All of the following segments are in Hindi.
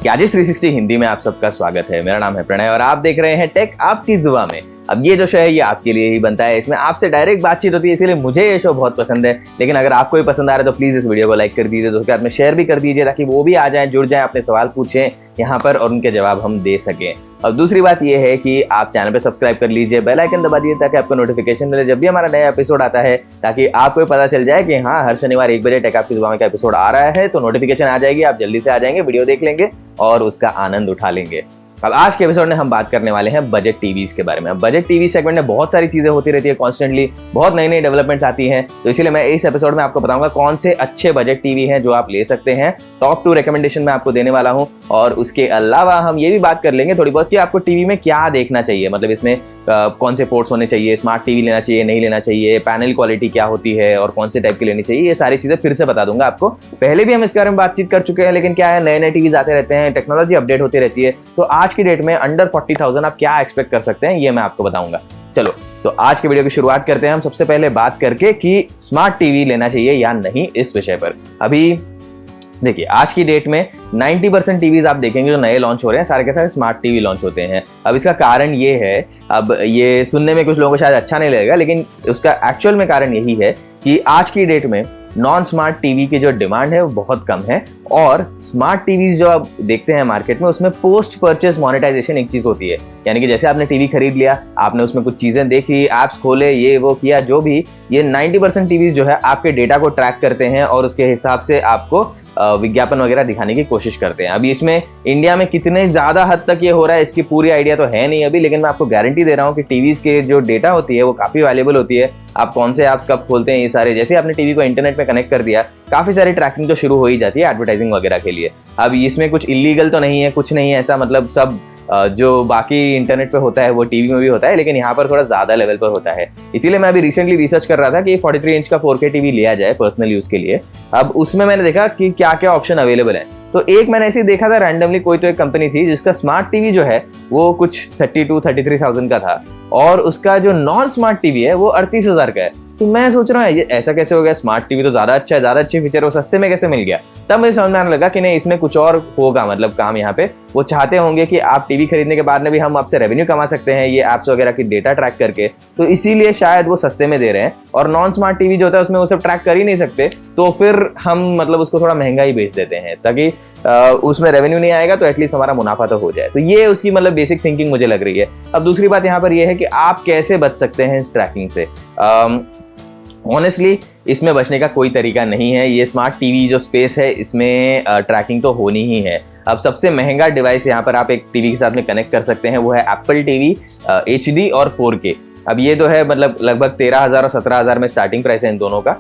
गैजेट्स 360 हिंदी में आप सबका स्वागत है। मेरा नाम है प्रणय और आप देख रहे हैं टेक आपकी जुबान में। अब ये जो शो है ये आपके लिए ही बनता है, इसमें आपसे डायरेक्ट बातचीत होती है, इसीलिए मुझे ये शो बहुत पसंद है। लेकिन अगर आपको भी पसंद आ रहा है तो प्लीज़ इस वीडियो को लाइक कर दीजिए, दोस्तों के साथ में शेयर भी कर दीजिए ताकि वो भी आ जाएं, जुड़ जाएं, अपने सवाल पूछें यहाँ पर और उनके जवाब हम दे सकें। और दूसरी बात ये है कि आप चैनल पे सब्सक्राइब कर लीजिए, बेल आइकन दबा दीजिए ताकि आपको नोटिफिकेशन मिले जब भी हमारा नया एपिसोड आता है, ताकि आपको पता चल जाए कि हाँ हर शनिवार 1 बजे टेक आपकी जुबान का एपिसोड आ रहा है। तो नोटिफिकेशन आ जाएगी, आप जल्दी से आ जाएंगे, वीडियो देख लेंगे और उसका आनंद उठा लेंगे। अब आज के एपिसोड में हम बात करने वाले हैं बजट टीवीज के बारे में। बजट टीवी सेगमेंट में बहुत सारी चीजें होती रहती है, कॉन्स्टेंटली बहुत नई नई डेवलपमेंट्स आती हैं, तो इसीलिए मैं इस एपिसोड में आपको बताऊंगा कौन से अच्छे बजट टीवी हैं जो आप ले सकते हैं। टॉप 2 रिकमेंडेशन मैं आपको देने वाला हूं और उसके अलावा हम ये भी बात कर लेंगे थोड़ी बहुत कि आपको टीवी में क्या देखना चाहिए, मतलब इसमें कौन से पोर्ट्स होने चाहिए, स्मार्ट टीवी लेना चाहिए नहीं लेना चाहिए, पैनल क्वालिटी क्या होती है और कौन से टाइप की लेनी चाहिए, ये सारी चीजें फिर से बता दूंगा आपको। पहले भी हम इसके बारे में बातचीत कर चुके हैं, लेकिन क्या है नए नए टीवीज आते रहते हैं, टेक्नोलॉजी अपडेट होती रहती है, तो आज की डेट में अंडर 40,000 आप क्या एक्सपेक्ट कर सकते हैं ये मैं आपको बताऊंगा। चलो तो आज के वीडियो की शुरुआत करते हैं हम सबसे पहले बात करके कि स्मार्ट टीवी लेना चाहिए या नहीं इस विषय पर। अभी देखिए आज की डेट में 90% टीवीज आप देखेंगे जो नए लॉन्च हो रहे हैं सारे के सारे स्मार्ट टीवी लॉन्च होते हैं। अब इसका कारण ये है, अब ये सुनने में कुछ लोगों को शायद अच्छा नहीं लगेगा, लेकिन उसका एक्चुअल में कारण यही है कि आज की डेट में नॉन स्मार्ट टीवी की जो डिमांड है वो बहुत कम है और स्मार्ट टीवीज जो आप देखते हैं मार्केट में उसमें पोस्ट परचेस मोनेटाइजेशन एक चीज होती है। यानी कि जैसे आपने टीवी खरीद लिया, आपने उसमें कुछ चीजें देखी, ऐप्स खोले, ये वो किया, जो भी ये 90% टीवीज जो है आपके डेटा को ट्रैक करते हैं और उसके हिसाब से आपको विज्ञापन वगैरह दिखाने की कोशिश करते हैं। अभी इसमें इंडिया में कितने ज्यादा हद तक ये हो रहा है इसकी पूरी आइडिया तो है नहीं अभी, लेकिन मैं आपको गारंटी दे रहा हूँ कि टीवीज के जो डेटा होती है वो काफी वैल्यूएबल होती है। आप कौन से ऐप्स कब खोलते हैं ये सारे, जैसे आपने टीवी को इंटरनेट में कनेक्ट कर दिया काफी सारी ट्रैकिंग तो शुरू हो ही जाती है एडवर्टाइजिंग वगैरह के लिए। अब इसमें कुछ इलीगल तो नहीं है, कुछ नहीं है ऐसा, मतलब सब जो बाकी इंटरनेट पे होता है वो टीवी में भी होता है, लेकिन यहाँ पर थोड़ा ज्यादा लेवल पर होता है। इसीलिए मैं अभी रिसेंटली रिसर्च कर रहा था कि 43 इंच का 4K टीवी लिया जाए पर्सनल यूज के लिए। अब उसमें मैंने देखा कि क्या क्या ऑप्शन अवेलेबल है, तो एक मैंने ऐसे ही देखा था रैंडमली, कोई तो एक कंपनी थी जिसका स्मार्ट टीवी जो है वो कुछ 32-33,000 का था और उसका जो नॉन स्मार्ट टीवी है वो 38,000 का है। तो मैं सोच रहा हूँ ये ऐसा कैसे हो गया, स्मार्ट टीवी तो ज्यादा अच्छा है, ज्यादा अच्छे फीचर वो सस्ते में कैसे मिल गया। तब मुझे समझ में आने लगा कि नहीं इसमें कुछ और होगा, मतलब काम यहाँ पे वो चाहते होंगे कि आप टीवी खरीदने के बाद में भी हम आपसे रेवेन्यू कमा सकते हैं ये ऐप्स वगैरह की डेटा ट्रैक करके, तो इसीलिए शायद वो सस्ते में दे रहे हैं। और नॉन स्मार्ट टीवी जो होता है उसमें वो सब ट्रैक कर ही नहीं सकते, तो फिर हम मतलब उसको थोड़ा महंगा ही बेच देते हैं ताकि उसमें रेवेन्यू नहीं आएगा तो एटलीस्ट हमारा मुनाफा तो हो जाए। तो ये उसकी मतलब बेसिक थिंकिंग मुझे लग रही है। अब दूसरी बात यहाँ पर यह है कि आप कैसे बच सकते हैं इस ट्रैकिंग से। ऑनेस्टली इसमें बचने का कोई तरीका नहीं है। ये स्मार्ट टीवी जो स्पेस है इसमें ट्रैकिंग तो होनी ही है। अब सबसे महंगा डिवाइस यहाँ पर आप एक टीवी के साथ में कनेक्ट कर सकते हैं वो है एप्पल टीवी HD और 4K। अब ये तो है मतलब लगभग 13,000 और 17,000 में स्टार्टिंग प्राइस है इन दोनों का।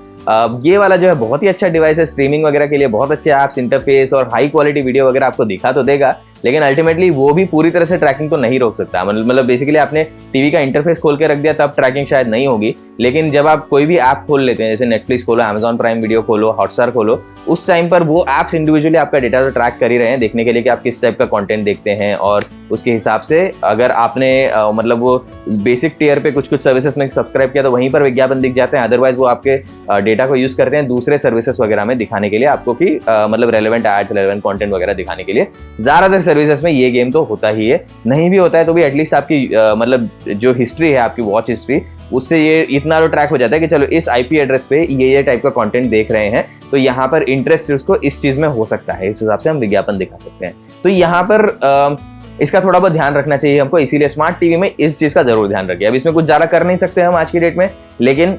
ये वाला जो है बहुत ही अच्छा डिवाइस है स्ट्रीमिंग वगैरह के लिए, बहुत अच्छे ऐप्स, इंटरफेस और हाई क्वालिटी वीडियो वगैरह आपको दिखा तो देगा, लेकिन अल्टीमेटली वो भी पूरी तरह से ट्रैकिंग तो नहीं रोक सकता। मतलब बेसिकली आपने टीवी का इंटरफेस खोल के रख दिया तब ट्रैकिंग शायद नहीं होगी, लेकिन जब आप कोई भी ऐप खोल लेते हैं जैसे नेटफ्लिक्स खोलो, अमेजॉन प्राइम वीडियो खोलो, हॉटस्टार खोलो, उस टाइम पर वो ऐप्स इंडिविजुअली आपका डेटा तो ट्रैक कर ही रहे हैं देखने के लिए कि आप किस टाइप का कंटेंट देखते हैं। और उसके हिसाब से अगर आपने मतलब वो बेसिक टियर पे कुछ कुछ सर्विसेज में सब्सक्राइब किया तो वहीं पर विज्ञापन दिख जाते हैं, अदरवाइज वो आपके डेटा को यूज करते हैं दूसरे सर्विसेज वगैरह में दिखाने के लिए आपको कि मतलब रेलेवेंट एड्स, रेलेवेंट कंटेंट वगैरह दिखाने के लिए। ज्यादातर सर्विसेज में ये गेम तो होता ही है, नहीं भी होता है तो भी एटलीस्ट आपकी मतलब जो हिस्ट्री है आपकी वॉच हिस्ट्री उससे ये इतना तो ट्रैक हो जाता है कि चलो इस IP एड्रेस पे ये टाइप का कंटेंट देख रहे हैं तो यहाँ पर इंटरेस्ट उसको इस चीज में हो सकता है, इस हिसाब से हम विज्ञापन दिखा सकते हैं। तो यहाँ पर इसका थोड़ा बहुत ध्यान रखना चाहिए हमको, इसीलिए स्मार्ट टीवी में इस चीज का जरूर ध्यान रखिए। अब इसमें कुछ ज्यादा कर नहीं सकते हम आज की डेट में, लेकिन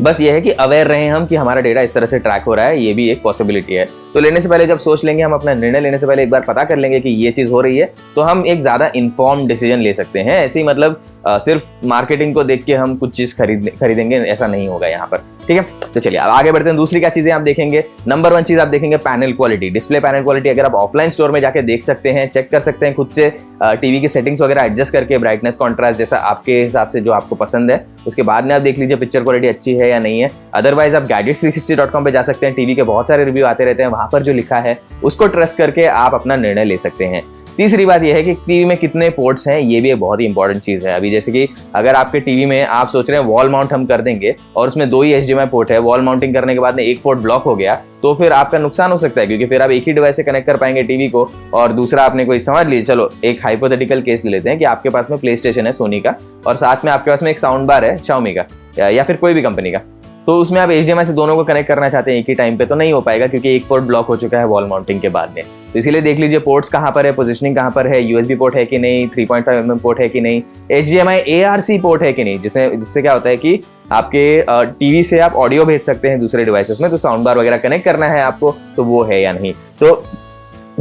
बस ये है कि अवेयर रहें हम कि हमारा डेटा इस तरह से ट्रैक हो रहा है, ये भी एक पॉसिबिलिटी है। तो लेने से पहले जब सोच लेंगे, हम अपना निर्णय लेने से पहले एक बार पता कर लेंगे कि ये चीज़ हो रही है, तो हम एक ज़्यादा इन्फॉर्म्ड डिसीजन ले सकते हैं। ऐसे ही मतलब सिर्फ मार्केटिंग को देख के हम कुछ चीज़ खरीदेंगे ऐसा नहीं होगा यहाँ पर, ठीक है। तो चलिए अब आगे बढ़ते हैं। दूसरी क्या चीज़ें आप देखेंगे, नंबर 1 चीज़ आप देखेंगे panel quality, display panel quality. अगर आप ऑफलाइन स्टोर में जाके देख सकते हैं, चेक कर सकते हैं खुद से टीवी की सेटिंग्स वगैरह एडजस्ट करके, ब्राइटनेस, कॉन्ट्रास्ट जैसा आपके हिसाब से जो आपको पसंद है, उसके बाद में आप देख लीजिए पिक्चर क्वालिटी अच्छी है या नहीं है। अदरवाइज आप gadgets360.com पे जा सकते हैं, टीवी के बहुत सारे रिव्यू आते रहते हैं, वहां पर जो लिखा है उसको ट्रस्ट करके आप अपना निर्णय ले सकते हैं। तीसरी बात यह है कि टीवी में कितने पोर्ट्स हैं, ये भी एक बहुत ही इंपॉर्टेंट चीज़ है। अभी जैसे कि अगर आपके टीवी में आप सोच रहे हैं वॉल माउंट हम कर देंगे और उसमें 2 ही HDMI पोर्ट है, वॉल माउंटिंग करने के बाद में एक पोर्ट ब्लॉक हो गया तो फिर आपका नुकसान हो सकता है, क्योंकि फिर आप एक ही डिवाइस से कनेक्ट कर पाएंगे टीवी को और दूसरा आपने कोई समझ लीजिए, चलो एक हाइपोथेटिकल केस ले लेते हैं कि आपके पास में प्ले स्टेशन है सोनी का और साथ में आपके पास में एक साउंड बार है Xiaomi का या फिर कोई भी कंपनी का, तो उसमें आप HDMI से दोनों को कनेक्ट करना चाहते हैं एक ही टाइम पे, तो नहीं हो पाएगा क्योंकि एक पोर्ट ब्लॉक हो चुका है वॉल माउंटिंग के बाद में। तो इसीलिए देख लीजिए पोर्ट्स कहाँ पर है, पोजीशनिंग कहाँ पर है, USB पोर्ट है कि नहीं, 3.5mm पोर्ट है कि नहीं, HDMI ARC पोर्ट है कि नहीं, जिससे क्या होता है कि आपके टीवी से आप ऑडियो भेज सकते हैं दूसरे डिवाइसेस में, तो साउंड बार वगैरह कनेक्ट करना है आपको तो वो है या नहीं। तो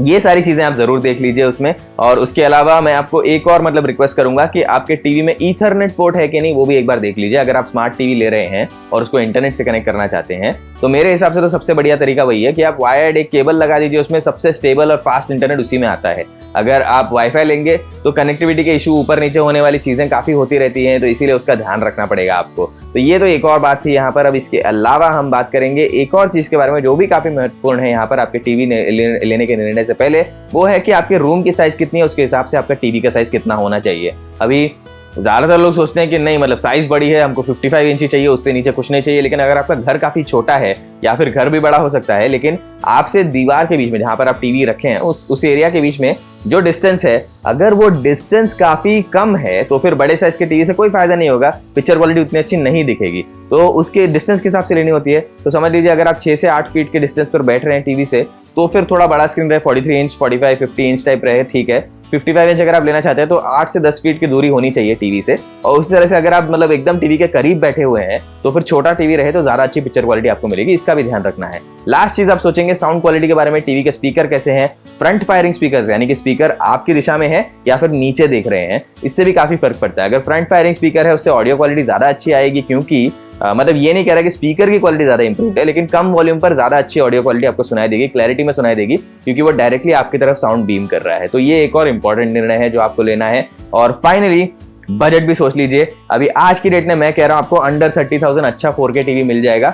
ये सारी चीजें आप जरूर देख लीजिए उसमें। और उसके अलावा मैं आपको एक और मतलब रिक्वेस्ट करूंगा कि आपके टीवी में ईथरनेट पोर्ट है कि नहीं वो भी एक बार देख लीजिए। अगर आप स्मार्ट टीवी ले रहे हैं और उसको इंटरनेट से कनेक्ट करना चाहते हैं तो मेरे हिसाब से तो सबसे बढ़िया तरीका वही है कि आप वायर्ड एक केबल लगा दीजिए, उसमें सबसे स्टेबल और फास्ट इंटरनेट उसी में आता है। अगर आप वाईफाई लेंगे तो कनेक्टिविटी के इशू ऊपर नीचे होने वाली चीजें काफी होती रहती हैं, तो इसीलिए उसका ध्यान रखना पड़ेगा आपको। तो ये तो एक और बात थी यहाँ पर। अब इसके अलावा हम बात करेंगे एक और चीज के बारे में जो भी काफी महत्वपूर्ण है यहाँ पर आपके टीवी लेने के निर्णय से पहले, वो है कि आपके रूम की साइज कितनी है, उसके हिसाब से आपका टीवी का साइज कितना होना चाहिए। अभी ज्यादातर लोग सोचते हैं कि नहीं मतलब साइज बड़ी है, हमको 55 इंची चाहिए, उससे नीचे कुछ नहीं चाहिए। लेकिन अगर आपका घर काफी छोटा है या फिर घर भी बड़ा हो सकता है, लेकिन आपसे दीवार के बीच में जहां पर आप टीवी रखे हैं उस एरिया के बीच में जो डिस्टेंस है, अगर वो डिस्टेंस काफी कम है तो फिर बड़े साइज के टीवी से कोई फायदा नहीं होगा, पिक्चर क्वालिटी उतनी अच्छी नहीं दिखेगी। तो उसके डिस्टेंस के हिसाब से लेनी होती है। तो समझ लीजिए अगर आप 6 से 8 फीट के डिस्टेंस पर बैठ रहे हैं टीवी से, तो फिर थोड़ा बड़ा स्क्रीन रहे, 43 इंच 45 50 इंच टाइप रहे, ठीक है। 55 इंच अगर आप लेना चाहते हैं तो 8 से 10 फीट की दूरी होनी चाहिए टीवी से। और उसी तरह से अगर आप मतलब एकदम टीवी के करीब बैठे हुए हैं तो फिर छोटा टीवी रहे तो ज्यादा अच्छी पिक्चर क्वालिटी आपको मिलेगी, इसका भी ध्यान रखना है। लास्ट चीज आप सोचेंगे साउंड क्वालिटी के बारे में, टीवी के स्पीकर कैसे हैं। फ्रंट फायरिंग स्पीकर यानी कि स्पीकर आपकी दिशा में है या फिर नीचे देख रहे हैं, इससे भी काफी फर्क पड़ता है। अगर फ्रंट फायरिंग स्पीकर है उससे ऑडियो क्वालिटी ज्यादा अच्छी आएगी, क्योंकि मतलब ये नहीं कह रहा कि स्पीकर की क्वालिटी ज्यादा इंप्रूव है, लेकिन कम वॉल्यूम पर ज्यादा अच्छी ऑडियो क्वालिटी आपको सुनाई देगी, क्लैरिटी में सुनाई देगी, क्योंकि वो डायरेक्टली आपकी तरफ साउंड बीम कर रहा है। तो ये एक और इंपॉर्टेंट निर्णय है जो आपको लेना है। और फाइनली बजट भी सोच लीजिए। अभी आज की डेट में मैं कह रहा हूं आपको अंडर 30,000 अच्छा 4K टीवी मिल जाएगा,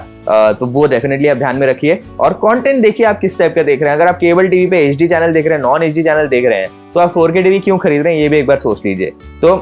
तो वो डेफिनेटली आप ध्यान में रखिए। और कंटेंट देखिए आप किस टाइप का देख रहे हैं। अगर आप केबल टीवी पे HD चैनल देख रहे हैं, नॉन HD चैनल देख रहे हैं, तो आप 4K टीवी क्यों खरीद रहे हैं ये भी एक बार सोच लीजिए। तो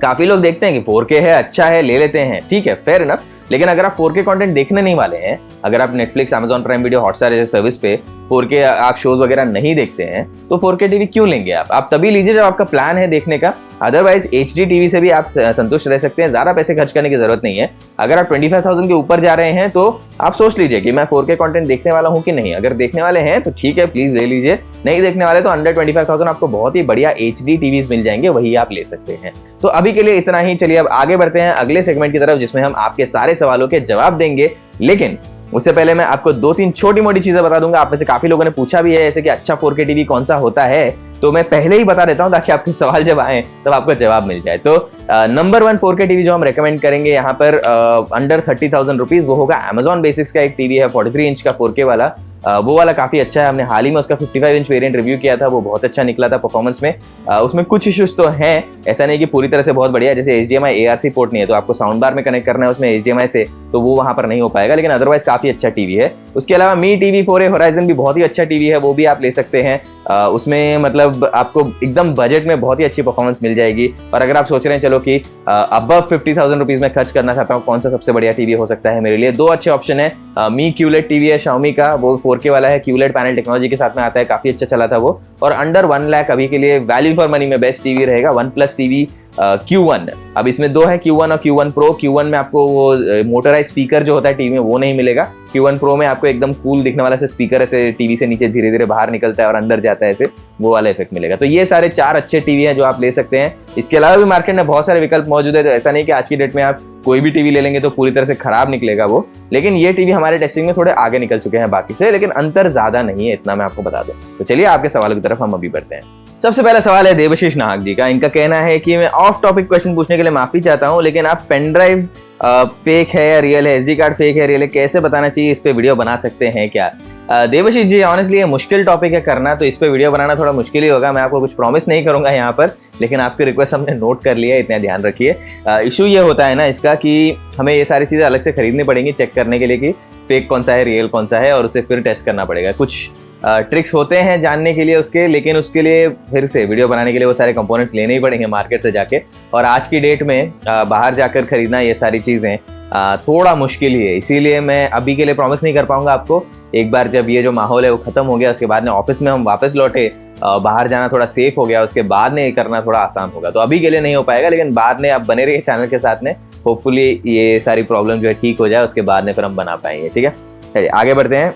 काफी लोग देखते हैं कि 4K है अच्छा है ले लेते हैं, ठीक है, फेयर इनफ। लेकिन अगर आप 4K कंटेंट देखने नहीं वाले हैं, अगर आप Netflix, Amazon prime video, Hotstar जैसे सर्विस पे 4K आप शोज वगैरह नहीं देखते हैं, तो 4K टीवी क्यों लेंगे आप तभी लीजिए जब आपका प्लान है देखने का। अदरवाइज HD टीवी से भी आप संतुष्ट रह सकते हैं, ज्यादा पैसे खर्च करने की जरूरत नहीं है। अगर आप 25,000 के ऊपर जा रहे हैं तो आप सोच लीजिए कि मैं 4K कंटेंट देखने वाला हूं कि नहीं। अगर देखने वाले हैं तो ठीक है, प्लीज ले लीजिए। नहीं देखने वाले तो अंडर 25,000 आपको बहुत ही बढ़िया HD टीवीज मिल जाएंगे, वही आप ले सकते हैं। तो अभी के लिए इतना ही। चलिए अब आगे बढ़ते हैं अगले सेगमेंट की तरफ, जिसमें हम आपके सारे सवालों के जवाब देंगे। लेकिन उससे पहले मैं आपको 2-3 छोटी मोटी चीजें बता दूंगा। आप में से काफी लोगों ने पूछा भी है ऐसे कि अच्छा 4K टीवी कौन सा होता है, तो मैं पहले ही बता देता हूं ताकि आपके सवाल जब आए तब आपको जवाब मिल जाए। तो नंबर 1 4K टीवी जो हम रेकमेंड करेंगे यहाँ पर अंडर 30,000 रुपीज, वो होगा Amazon बेसिक्स का एक टीवी है 43 इंच का 4K वाला। वो वाला काफी अच्छा है। हमने हाल ही में उसका 55 इंच वेरिएंट रिव्यू किया था, वो बहुत अच्छा निकला था परफॉर्मेंस में। उसमें कुछ इश्यूज तो हैं, ऐसा नहीं कि पूरी तरह से बहुत बढ़िया। जैसे HDMI ARC पोर्ट नहीं है, तो आपको साउंड बार में कनेक्ट करना है उसमें HDMI से, तो वो वहां पर नहीं हो पाएगा। लेकिन अदरवाइज काफी अच्छा टीवी है। उसके अलावा Mi TV 4a Horizon भी बहुत ही अच्छा टीवी है, वो भी आप ले सकते हैं। उसमें मतलब आपको एकदम बजट में बहुत ही अच्छी परफॉर्मेंस मिल जाएगी। और अगर आप सोच रहे हैं चलो कि अबव 50,000 रुपीज में खर्च करना चाहता हूँ, कौन सा सबसे बढ़िया टीवी हो सकता है मेरे लिए, 2 अच्छे ऑप्शन है। Mi QLED टीवी है Xiaomi का, वो 4K वाला है, QLED पैनल टेक्नोलॉजी के साथ में आता है, काफी अच्छा चला था वो। और अंडर 1 लाख अभी के लिए वैल्यू फॉर मनी में बेस्ट टीवी रहेगा OnePlus टीवी Q1। अब इसमें 2 है, Q1 और Q1 Pro। Q1 में आपको वो मोटराइज स्पीकर जो होता है टीवी में वो नहीं मिलेगा। Q1 Pro में आपको एकदम कूल दिखने वाला से स्पीकर ऐसे टीवी से नीचे धीरे धीरे बाहर निकलता है और अंदर जाता है, ऐसे वो वाला इफेक्ट मिलेगा। तो ये सारे 4 अच्छे टीवी हैं जो आप ले सकते हैं। इसके अलावा भी मार्केट में बहुत सारे विकल्प मौजूद है, तो ऐसा नहीं कि आज की डेट में आप कोई भी टीवी ले लेंगे तो पूरी तरह से खराब निकलेगा वो। लेकिन ये टीवी हमारे टेस्टिंग में थोड़े आगे निकल चुके हैं बाकी से, लेकिन अंतर ज्यादा नहीं है, इतना मैं आपको बता दूं। तो चलिए आपके सवालों की तरफ हम अभी बढ़ते हैं। सबसे पहला सवाल है देवशीष नाहक जी का। इनका कहना है कि मैं ऑफ टॉपिक क्वेश्चन पूछने के लिए माफी चाहता हूं, लेकिन आप पेन ड्राइव फेक है या रियल है, SD कार्ड फेक है रियल है, कैसे बताना चाहिए, इस पे वीडियो बना सकते हैं क्या? देवशीष जी, ऑनेस्टली ये मुश्किल टॉपिक है करना, तो इस पे वीडियो बनाना थोड़ा मुश्किल ही होगा। मैं आपको कुछ प्रॉमिस नहीं करूंगा यहाँ पर, लेकिन आपकी रिक्वेस्ट हमने नोट कर लिया है, इतना ध्यान रखिए। इशू ये होता है ना इसका कि हमें ये सारी चीज़ें अलग से खरीदनी पड़ेंगी चेक करने के लिए कि फेक कौन सा है, रियल कौन सा है, और उसे फिर टेस्ट करना पड़ेगा। कुछ ट्रिक्स होते हैं जानने के लिए उसके, लेकिन उसके लिए फिर से वीडियो बनाने के लिए वो सारे कंपोनेंट्स लेने ही पड़ेंगे मार्केट से जाके, और आज की डेट में बाहर जाकर खरीदना ये सारी चीज़ें थोड़ा मुश्किल ही है। इसीलिए मैं अभी के लिए प्रॉमिस नहीं कर पाऊंगा आपको। एक बार जब ये जो माहौल है वो खत्म हो गया, उसके बाद में ऑफिस में हम वापस लौटे, बाहर जाना थोड़ा सेफ हो गया, उसके बाद में ये करना थोड़ा आसान होगा। तो अभी के लिए नहीं हो पाएगा, लेकिन बाद में आप बने रहिए चैनल के साथ में, होपफुली ये सारी प्रॉब्लम जो है ठीक हो जाए, उसके बाद में फिर हम बना पाएंगे। ठीक है, चलिए आगे बढ़ते हैं।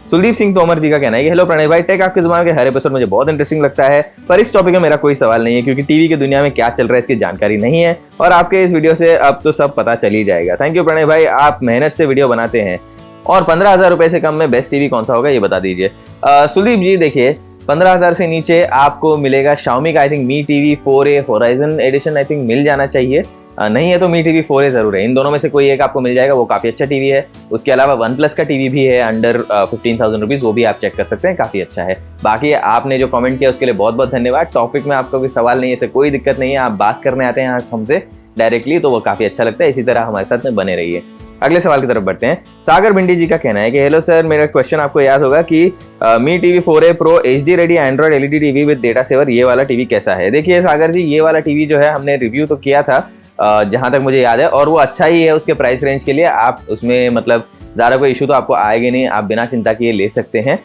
सुलदीप सिंह तोमर जी का कहना है कि हेलो प्रणय भाई, टेक आपके ज़माने के हर एपिसोड मुझे बहुत इंटरेस्टिंग लगता है, पर इस टॉपिक में मेरा कोई सवाल नहीं है क्योंकि टीवी की दुनिया में क्या चल रहा है इसकी जानकारी नहीं है, और आपके इस वीडियो से अब तो सब पता चल ही जाएगा। थैंक यू प्रणय भाई, आप मेहनत से वीडियो बनाते हैं। और 15,000 रुपए से कम में बेस्ट टीवी कौन सा होगा ये बता दीजिए। सुलदीप जी देखिए, 15,000 से नीचे आपको मिलेगा Xiaomi का I think Mi TV 4A horizon edition I think मिल जाना चाहिए, नहीं है तो मी टीवी 4A जरूर है। इन दोनों में से कोई एक आपको मिल जाएगा, वो काफ़ी अच्छा टीवी है। उसके अलावा OnePlus का टीवी भी है अंडर 15,000 रुपीज़, वो भी आप चेक कर सकते हैं, काफ़ी अच्छा है। बाकी आपने जो कमेंट किया उसके लिए बहुत बहुत धन्यवाद। टॉपिक में आपका कोई सवाल नहीं है, ऐसे कोई दिक्कत नहीं है, आप बात करने आते हैं यहाँ हमसे डायरेक्टली, तो वो काफ़ी अच्छा लगता है। इसी तरह हमारे साथ में बने रहिए। अगले सवाल की तरफ बढ़ते हैं। सागर भिंडी जी का कहना है कि हेलो सर, मेरा क्वेश्चन आपको याद होगा कि Mi TV 4A pro HD ready Android LED TV with data saver, ये वाला टीवी कैसा है। देखिए सागर जी, ये वाला टीवी जो है हमने रिव्यू तो किया था जहां तक मुझे याद है, और वो अच्छा ही है उसके प्राइस रेंज के लिए। आप उसमें मतलब ज़्यादा कोई इशू तो आपको आएगा नहीं, आप बिना चिंता किए ले सकते हैं।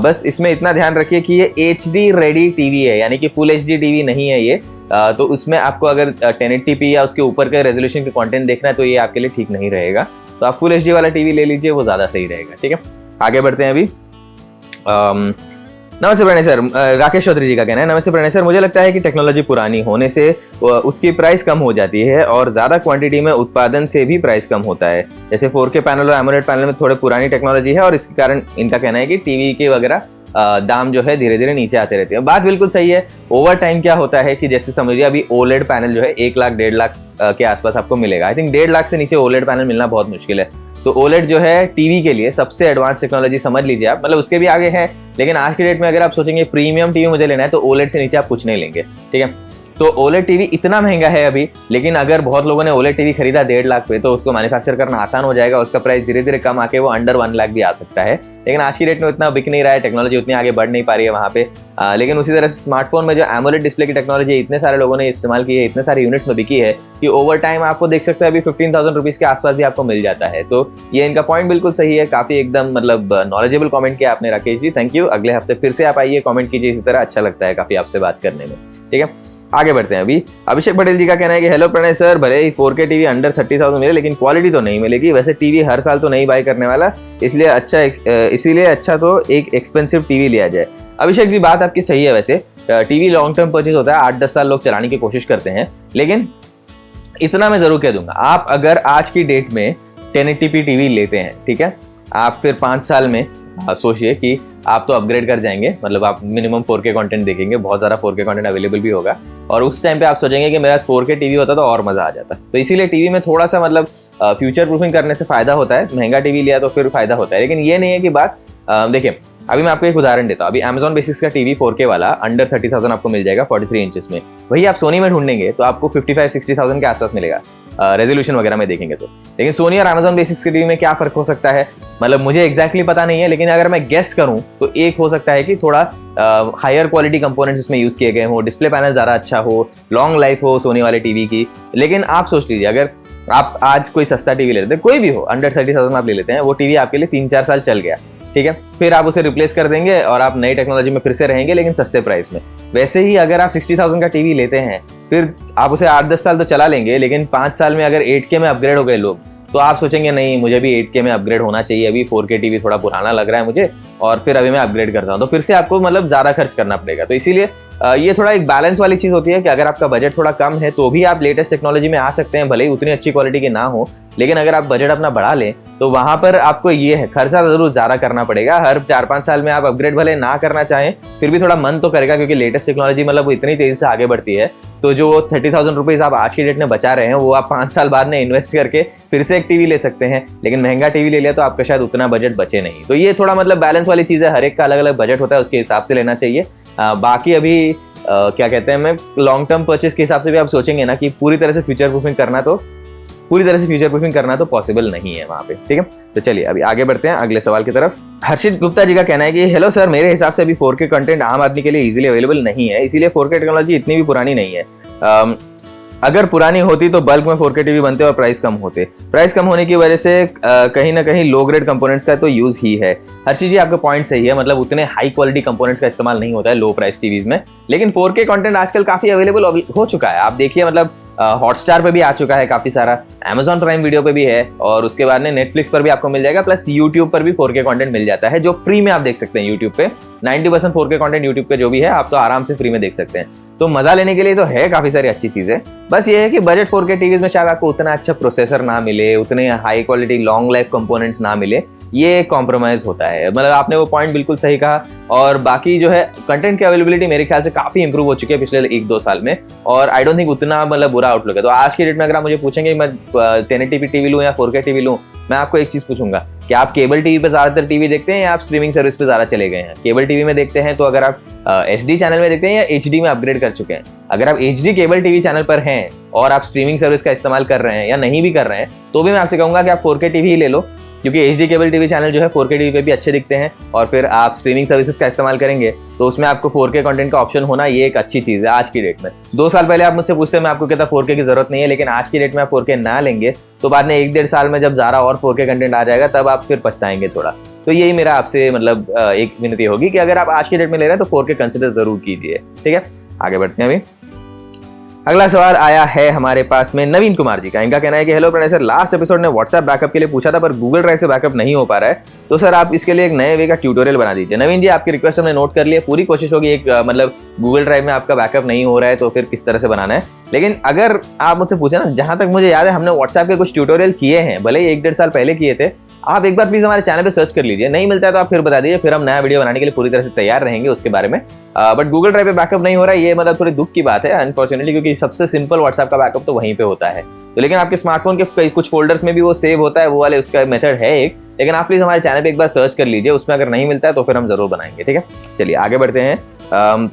बस इसमें इतना ध्यान रखिए कि ये HD रेडी टीवी है, यानी कि फुल HD टीवी नहीं है ये। तो उसमें आपको अगर 1080p या उसके ऊपर के रेजोल्यूशन के कंटेंट देखना है तो ये आपके लिए ठीक नहीं रहेगा। तो आप फुल HD वाला टीवी ले लीजिए, वो ज़्यादा सही रहेगा। ठीक है, आगे बढ़ते हैं अभी। नमस्ते प्रणय सर, राकेश चौधरी जी का कहना है नमस्ते प्रणय सर, मुझे लगता है कि टेक्नोलॉजी पुरानी होने से उसकी प्राइस कम हो जाती है और ज़्यादा क्वांटिटी में उत्पादन से भी प्राइस कम होता है। जैसे 4K पैनल और एमोलेड पैनल में थोड़े पुरानी टेक्नोलॉजी है और इसके कारण इनका कहना है कि टीवी के वगैरह दाम जो है धीरे धीरे नीचे आते रहते हैं। बात बिल्कुल सही है। ओवर टाइम क्या होता है कि जैसे समझिए अभी OLED पैनल जो है 1 लाख 1.5 लाख के आसपास आपको मिलेगा। आई थिंक 1.5 लाख से नीचे OLED पैनल मिलना बहुत मुश्किल है। तो OLED जो है टीवी के लिए सबसे एडवांस टेक्नोलॉजी समझ लीजिए आप, मतलब उसके भी आगे है। लेकिन आज की डेट में अगर आप सोचेंगे प्रीमियम टीवी मुझे लेना है तो OLED से नीचे आप कुछ नहीं लेंगे। ठीक है, तो OLED टीवी इतना महंगा है अभी, लेकिन अगर बहुत लोगों ने OLED टीवी खरीदा 1.5 लाख पे तो उसको मैन्युफैक्चर करना आसान हो जाएगा, उसका प्राइस धीरे धीरे कम आके वो अंडर 1 लाख भी आ सकता है। लेकिन आज की डेट में उतना बिक नहीं रहा है, टेक्नोलॉजी उतनी आगे बढ़ नहीं पा रही है वहाँ पे। लेकिन उसी तरह से स्मार्टफोन में जो एमोलेड डिस्प्ले की टेक्नोलॉजी इतने सारे लोगों ने इस्तेमाल की है, इतने सारे यूनिट्स में बिकी है कि ओवर टाइम आपको देख सकते हैं अभी 15,000 रुपीज़ के आसपास भी आपको मिल जाता है। तो ये इनका पॉइंट बिल्कुल सही है। काफ़ी एकदम मतलब नॉलेजेबल कमेंट किया आपने राकेश जी, थैंक यू। अगले हफ्ते फिर से आप आइए, कमेंट कीजिए इसी तरह, अच्छा लगता है काफ़ी आपसे बात करने में। ठीक है, आगे बढ़ते हैं अभी। अभिषेक पटेल जी का कहना है कि हेलो प्रणय सर, भले ही 4K टीवी अंडर 30,000 मिले लेकिन क्वालिटी तो नहीं मिलेगी। वैसे टीवी हर साल तो नहीं बाय करने वाला, इसीलिए अच्छा तो एक एक्सपेंसिव टीवी लिया जाए। अभिषेक जी बात आपकी सही है। वैसे टीवी लॉन्ग टर्म परचेज होता है, 8-10 साल लोग चलाने की कोशिश करते हैं। लेकिन इतना मैं जरूर कह दूंगा, आप अगर आज की डेट में 1080p टीवी लेते हैं, ठीक है, आप फिर 5 साल में सोचिए कि आप तो अपग्रेड कर जाएंगे, मतलब आप मिनिमम 4K कंटेंट देखेंगे, बहुत ज़्यादा 4K कंटेंट अवेलेबल भी होगा, और उस टाइम पे आप सोचेंगे कि मेरा 4K टीवी होता तो और मज़ा आ जाता। तो इसीलिए टीवी में थोड़ा सा मतलब फ्यूचर प्रूफिंग करने से फ़ायदा होता है। महंगा टीवी लिया तो फिर फ़ायदा होता है, लेकिन ये नहीं है कि बात देखिए अभी मैं आपको एक उदाहरण देता हूँ। अभी Amazon बेसिक्स का टीवी 4K वाला अंडर 30,000 आपको मिल जाएगा 43 इंचेस में। वही आप सोनी में ढूंढेंगे तो आपको 55-60,000 के आसपास मिलेगा रेजोल्यूशन वगैरह में देखेंगे तो। लेकिन सोनी और Amazon बेसिक्स के टीवी में क्या फ़र्क हो सकता है, मतलब मुझे एग्जैक्टली पता नहीं है, लेकिन अगर मैं गेस करूँ तो एक हो सकता है कि थोड़ा हायर क्वालिटी कंपोनेंट्स इसमें यूज़ किए गए हो, डिस्प्ले पैनल ज़्यादा अच्छा हो, लॉन्ग लाइफ हो सोनी वाले टीवी की। लेकिन आप सोच लीजिए, अगर आप आज कोई सस्ता टीवी ले लेते हैं, कोई भी हो अंडर 30,000 आप ले लेते हैं, वो टीवी आपके लिए 3-4 साल चल गया, ठीक है, फिर आप उसे रिप्लेस कर देंगे और आप नई टेक्नोलॉजी में फिर से रहेंगे, लेकिन सस्ते प्राइस में। वैसे ही अगर आप 60,000 का टीवी लेते हैं, फिर आप उसे 8-10 साल तो चला लेंगे, लेकिन 5 साल में अगर 8K में अपग्रेड हो गए लोग, तो आप सोचेंगे नहीं मुझे भी 8K में अपग्रेड होना चाहिए, अभी 4K टीवी थोड़ा पुराना लग रहा है मुझे, और फिर अभी मैं अपग्रेड करता हूँ, तो फिर से आपको मतलब ज़्यादा खर्च करना पड़ेगा। तो इसीलिए ये थोड़ा एक बैलेंस वाली चीज़ होती है कि अगर आपका बजट थोड़ा कम है तो भी आप लेटेस्ट टेक्नोलॉजी में आ सकते हैं, भले ही उतनी अच्छी क्वालिटी की ना हो, लेकिन अगर आप बजट अपना बढ़ा लें तो वहाँ पर आपको ये है खर्चा ज़रूर ज़्यादा करना पड़ेगा। हर 4-5 साल में आप अपग्रेड भले ना करना चाहें, फिर भी थोड़ा मन तो करेगा, क्योंकि लेटेस्ट टेक्नोलॉजी मतलब वो इतनी तेज़ी से आगे बढ़ती है। तो जो 30,000 रुपीज़ आप आज की डेट में बचा रहे हैं, वो आप 5 साल बाद में इन्वेस्ट करके फिर से एक टीवी ले सकते हैं। लेकिन महंगा टीवी ले लिया तो आपका शायद उतना बजट बचे नहीं। तो ये थोड़ा मतलब बैलेंस वाली चीज़ है, हर एक का अलग अलग बजट होता है, उसके हिसाब से लेना चाहिए। बाकी अभी क्या कहते हैं, मैं लॉन्ग टर्म परचेस के हिसाब से भी आप सोचेंगे ना कि पूरी तरह से फ्यूचर प्रूफिंग करना, तो पूरी तरह से फ्यूचर प्रूफिंग करना तो पॉसिबल नहीं है वहाँ पे, ठीक है। तो चलिए अभी आगे बढ़ते हैं अगले सवाल की तरफ। हर्षित गुप्ता जी का कहना है कि हेलो सर, मेरे हिसाब से अभी 4K कंटेंट आम आदमी के लिए इजीली अवेलेबल नहीं है, इसीलिए 4K टेक्नोलॉजी इतनी भी पुरानी नहीं है। अगर पुरानी होती तो बल्क में 4K टीवी बनते और प्राइस कम होते। प्राइस कम होने की वजह से कहीं ना कहीं लो ग्रेड कंपोनेंट्स का तो यूज ही है। हर्षित जी आपका पॉइंट सही है, मतलब उतने हाई क्वालिटी कंपोनेंट्स का इस्तेमाल नहीं होता है लो प्राइस टीवीज में, लेकिन 4K कंटेंट आजकल काफी अवेलेबल हो चुका है। आप देखिए मतलब हॉटस्टार पे भी आ चुका है काफी सारा, Amazon प्राइम वीडियो पे भी है, और उसके बाद में नेटफ्लिक्स पर भी आपको मिल जाएगा, प्लस यूट्यूब पर भी 4K कंटेंट मिल जाता है जो फ्री में आप देख सकते हैं। यूट्यूब पे 90% 4K कंटेंट यूट्यूब पे जो भी है आप तो आराम से फ्री में देख सकते हैं। तो मजा लेने के लिए तो है काफी सारी अच्छी चीजें, बस ये है कि बजट 4K टीवीज में शायद आपको उतना अच्छा प्रोसेसर ना मिले, उतने high quality long life components ना मिले, ये कॉम्प्रोमाइज होता है। मतलब आपने वो पॉइंट बिल्कुल सही कहा। और बाकी जो है कंटेंट की अवेलेबिलिटी मेरे ख्याल से काफी इंप्रूव हो चुकी है पिछले 1-2 साल में, और आई डोंट थिंक उतना मतलब बुरा आउटलुक है। तो आज की डेट में अगर आप मुझे पूछेंगे मैं 1080p टीवी लूं या 4K टीवी लूं, मैं आपको एक चीज पूछूंगा कि आप केबल टीवी पे ज्यादातर टीवी देखते हैं या आप स्ट्रीमिंग सर्विस पे ज्यादा चले गए हैं। केबल टीवी में देखते हैं तो अगर आप HD चैनल में देखते हैं या HD में अपग्रेड कर चुके हैं। अगर आप HD केबल टीवी चैनल पर हैं और आप स्ट्रीमिंग सर्विस का इस्तेमाल कर रहे हैं या नहीं भी कर रहे हैं, तो भी मैं आपसे कहूंगा कि आप 4K टीवी ही ले लो, क्योंकि HD केबल टीवी चैनल जो है 4K टीवी पे भी अच्छे दिखते हैं। और फिर आप स्ट्रीमिंग सर्विसेज का इस्तेमाल करेंगे तो उसमें आपको 4K कंटेंट का ऑप्शन होना ये एक अच्छी चीज है आज की डेट में। 2 साल पहले आप मुझसे पूछते मैं आपको कहता 4K की जरूरत नहीं है, लेकिन आज की डेट में आप 4K ना लेंगे तो बाद में 1-1.5 साल में जब ज़रा और 4K कंटेंट आ जाएगा तब आप फिर पछताएंगे थोड़ा। तो यही मेरा आपसे मतलब एक विनती होगी कि अगर आप आज की डेट में ले रहे हैं तो 4K कंसिडर जरूर कीजिए, ठीक है। आगे बढ़ते हैं। अभी अगला सवाल आया है हमारे पास में नवीन कुमार जी का। इनका कहना है कि hello Pranay sir, last episode ने व्हाट्सएप बैकअप के लिए पूछा था पर गूगल ड्राइव से बैकअप नहीं हो पा रहा है, तो सर आप इसके लिए एक नए वे का ट्यूटोरियल बना दीजिए। नवीन जी आपकी रिक्वेस्ट हमने नोट कर लिया, पूरी कोशिश होगी एक मतलब गूगल ड्राइव में आपका बैकअप नहीं हो रहा है तो फिर किस तरह से बनाना है। लेकिन अगर आप मुझसे पूछे ना, जहां तक मुझे याद है हमने व्हाट्सएप के कुछ ट्यूटोरियल किए हैं, भले ही 1-1.5 साल पहले किए थे। आप एक बार प्लीज हमारे चैनल पे सर्च कर लीजिए, नहीं मिलता है तो आप फिर बता दीजिए, फिर हम नया वीडियो बनाने के लिए पूरी तरह से तैयार रहेंगे उसके बारे में। बट गूगल ड्राइव पे बैकअप नहीं हो रहा है, ये मतलब थोड़ी दुख की बात है अनफॉर्चुनेटली, क्योंकि सबसे सिंपल व्हाट्सएप का बैकअप तो वहीं पे होता है। तो लेकिन आपके स्मार्टफोन के कुछ फोल्डर्स में भी वो सेव होता है, वो वाले उसका मेथड है एक, लेकिन आप प्लीज हमारे चैनल पे एक बार सर्च कर लीजिए, उसमें अगर नहीं मिलता है तो फिर हम जरूर बनाएंगे, ठीक है। चलिए आगे बढ़ते हैं।